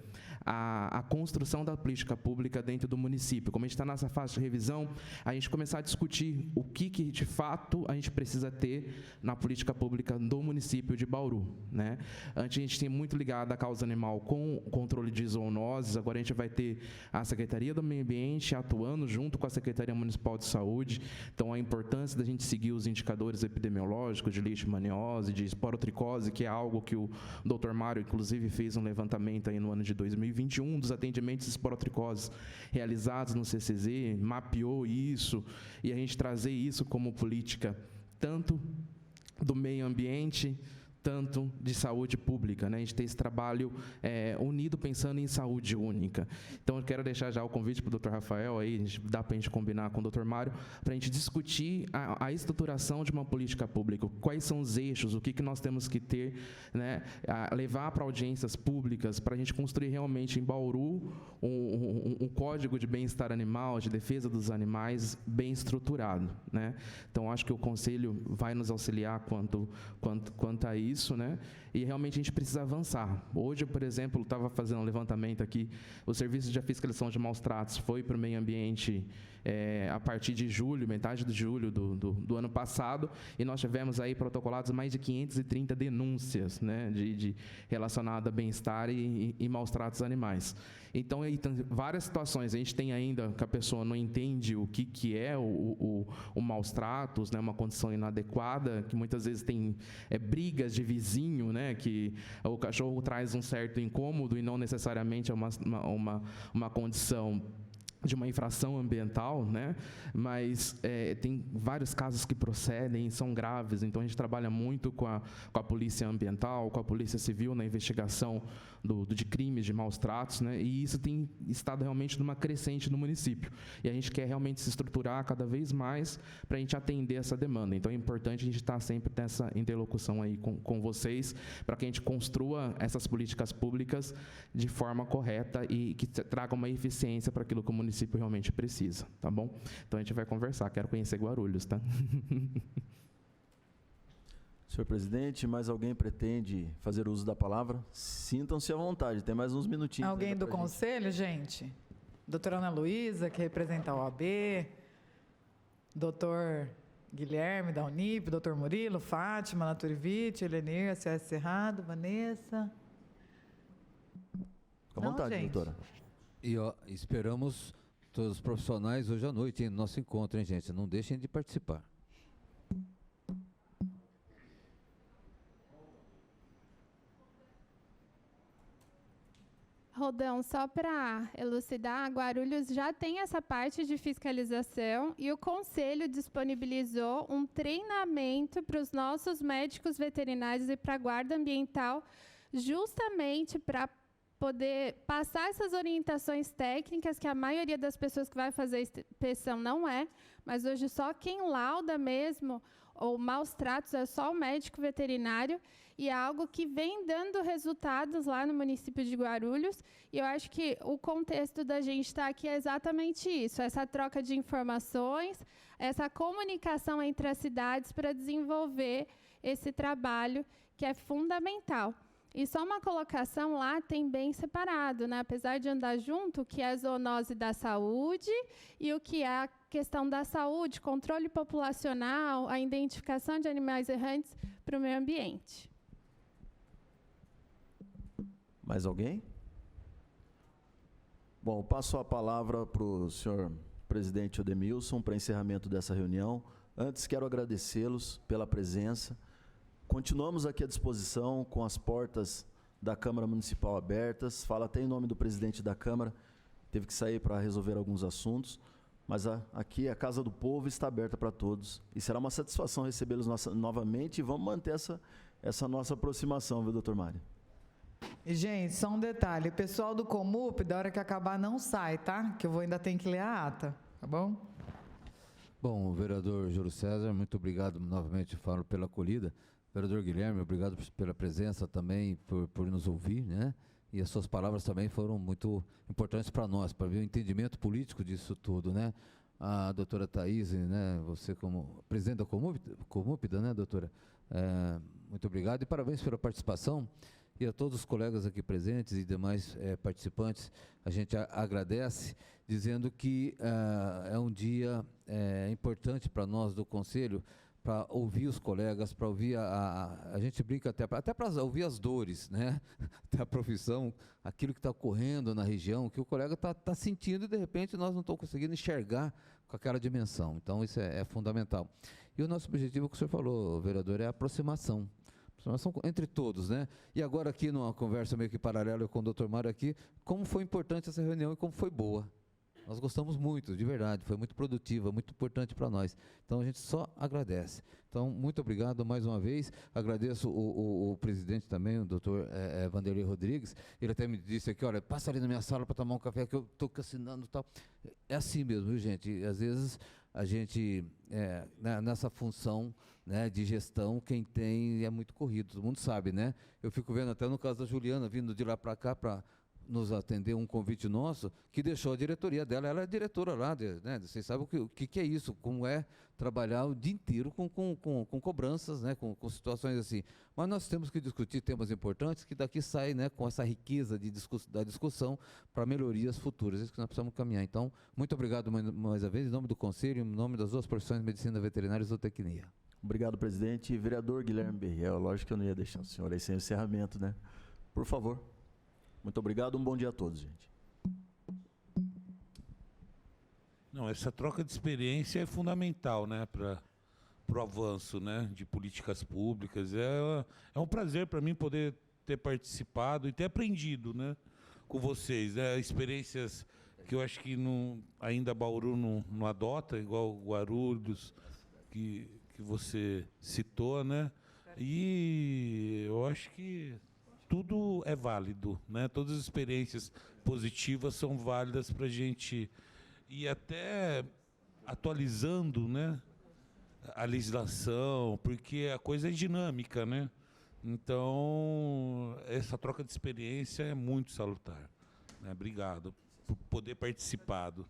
a construção da política pública dentro do município. Como a gente está nessa fase de revisão, a gente começar a discutir o que de fato a gente precisa ter na política pública do município de Bauru, né? Antes a gente tinha muito ligado a causa animal com o controle de zoonoses, agora a gente vai ter a Secretaria do Meio Ambiente atuando junto com a Secretaria Municipal de Saúde. Então a importância da gente seguir os indicadores epidemiológicos de leishmaniose, de esporotricose, que é algo que o Dr. Mário inclusive fez um levantamento aí no ano de 2021 dos atendimentos de esporotricose realizados no CCZ, mapeou isso, e a gente trazer isso como política tanto do meio ambiente, tanto de saúde pública, né? A gente tem esse trabalho unido pensando em saúde única. Então, eu quero deixar já o convite para o Dr. Rafael, aí dá para a gente combinar com o Dr. Mário, para a gente discutir a estruturação de uma política pública, quais são os eixos, o que nós temos que ter, né? Levar para audiências públicas, para a gente construir realmente em Bauru um código de bem-estar animal, de defesa dos animais bem estruturado, né? Então, acho que o Conselho vai nos auxiliar quanto a isso, né? E realmente a gente precisa avançar. Hoje, por exemplo, estava fazendo um levantamento aqui, o Serviço de Fiscalização de Maus Tratos foi para o meio ambiente a partir de julho, metade de julho do ano passado, e nós tivemos aí protocolados mais de 530 denúncias, né, relacionadas a bem-estar e maus tratos animais. Então, aí tem várias situações. A gente tem ainda que a pessoa não entende o que é o maus tratos, né, uma condição inadequada, que muitas vezes tem brigas de vizinho, né, que o cachorro traz um certo incômodo e não necessariamente é uma condição de uma infração ambiental, né? Mas tem vários casos que procedem, são graves, então a gente trabalha muito com a polícia ambiental, com a polícia civil na investigação de crimes de maus tratos, né? E isso tem estado realmente numa crescente no município. E a gente quer realmente se estruturar cada vez mais para a gente atender essa demanda. Então é importante a gente estar sempre nessa interlocução aí com vocês, para que a gente construa essas políticas públicas de forma correta e que traga uma eficiência para aquilo que o município realmente precisa, tá bom? Então a gente vai conversar, quero conhecer Guarulhos, tá? Senhor presidente, mais alguém pretende fazer uso da palavra? Sintam-se à vontade, tem mais uns minutinhos. Alguém do conselho, gente? Doutora Ana Luísa, que representa a OAB, doutor Guilherme, da Unip, doutor Murilo, Fátima, Naturivite, Elenir, CS Cerrado, Vanessa. Fica à vontade, doutora. E esperamos todos os profissionais hoje à noite, no nosso encontro, hein, gente? Não deixem de participar. Rodão, só para elucidar, Guarulhos já tem essa parte de fiscalização e o Conselho disponibilizou um treinamento para os nossos médicos veterinários e para a guarda ambiental, justamente para poder passar essas orientações técnicas, que a maioria das pessoas que vai fazer a inspeção não é, mas hoje só quem lauda mesmo, ou maus tratos, é só o médico veterinário, e é algo que vem dando resultados lá no município de Guarulhos, e eu acho que o contexto da gente estar aqui é exatamente isso, essa troca de informações, essa comunicação entre as cidades para desenvolver esse trabalho que é fundamental. E só uma colocação lá tem bem separado, né? Apesar de andar junto, o que é a zoonose da saúde e o que é a questão da saúde, controle populacional, a identificação de animais errantes para o meio ambiente. Mais alguém? Bom, passo a palavra para o senhor presidente Odemilson para encerramento dessa reunião. Antes, quero agradecê-los pela presença. Continuamos aqui à disposição com as portas da Câmara Municipal abertas. Falo até em nome do presidente da Câmara, teve que sair para resolver alguns assuntos, mas aqui a Casa do Povo está aberta para todos e será uma satisfação recebê-los novamente e vamos manter essa nossa aproximação, viu, doutor Mário? E, gente, só um detalhe, o pessoal do Comup, da hora que acabar, não sai, tá? Que eu ainda tenho que ler a ata, tá bom? Bom, vereador Júlio César, muito obrigado novamente, falo pela acolhida. Vereador Guilherme, obrigado pela presença também, por nos ouvir, né? E as suas palavras também foram muito importantes para nós, para ver o entendimento político disso tudo, né? A doutora Thaís, né? Você como presidente da Comúpida, né, doutora? Muito obrigado e parabéns pela participação. E a todos os colegas aqui presentes e demais participantes, a gente agradece, dizendo que é um dia importante para nós do Conselho, para ouvir os colegas, para ouvir a gente brinca até para ouvir as dores, né, da profissão, aquilo que está ocorrendo na região, que o colega está sentindo e de repente nós não estamos conseguindo enxergar com aquela dimensão. Então isso é fundamental. E o nosso objetivo, que o senhor falou, vereador, é a aproximação entre todos, né? E agora aqui numa conversa meio que paralela com o doutor Mário aqui, como foi importante essa reunião e como foi boa. Nós gostamos muito, de verdade, foi muito produtiva, muito importante para nós. Então, a gente só agradece. Então, muito obrigado mais uma vez. Agradeço o presidente também, o doutor Vanderlei Rodrigues. Ele até me disse aqui, olha, passa ali na minha sala para tomar um café, que eu estou assinando e tal. É assim mesmo, viu, gente? Às vezes, a gente, nessa função, né, de gestão, quem tem é muito corrido, todo mundo sabe, né? Eu fico vendo até no caso da Juliana, vindo de lá para cá para nos atender um convite nosso, que deixou a diretoria dela, ela é diretora lá, né? Vocês sabem o que é isso, como é trabalhar o dia inteiro com cobranças, né? Com situações assim. Mas nós temos que discutir temas importantes, que daqui sai, né, com essa riqueza da discussão para melhorias futuras, isso que nós precisamos caminhar. Então, muito obrigado mais uma vez, em nome do Conselho, em nome das duas profissões de Medicina Veterinária e Zootecnia. Obrigado, presidente. Vereador Guilherme Berriel, lógico que eu não ia deixar o senhor aí sem encerramento, né? Por favor. Muito obrigado, um bom dia a todos, gente. Não, essa troca de experiência é fundamental, né, para o avanço, né, de políticas públicas. É um prazer para mim poder ter participado e ter aprendido, né, com vocês, né, experiências que eu acho que ainda Bauru não adota, igual Guarulhos, que você citou, né, e eu acho que tudo é válido, né? Todas as experiências positivas são válidas para a gente ir até atualizando, né, a legislação, porque a coisa é dinâmica, né? Então, essa troca de experiência é muito salutar, né? Obrigado por poder participado.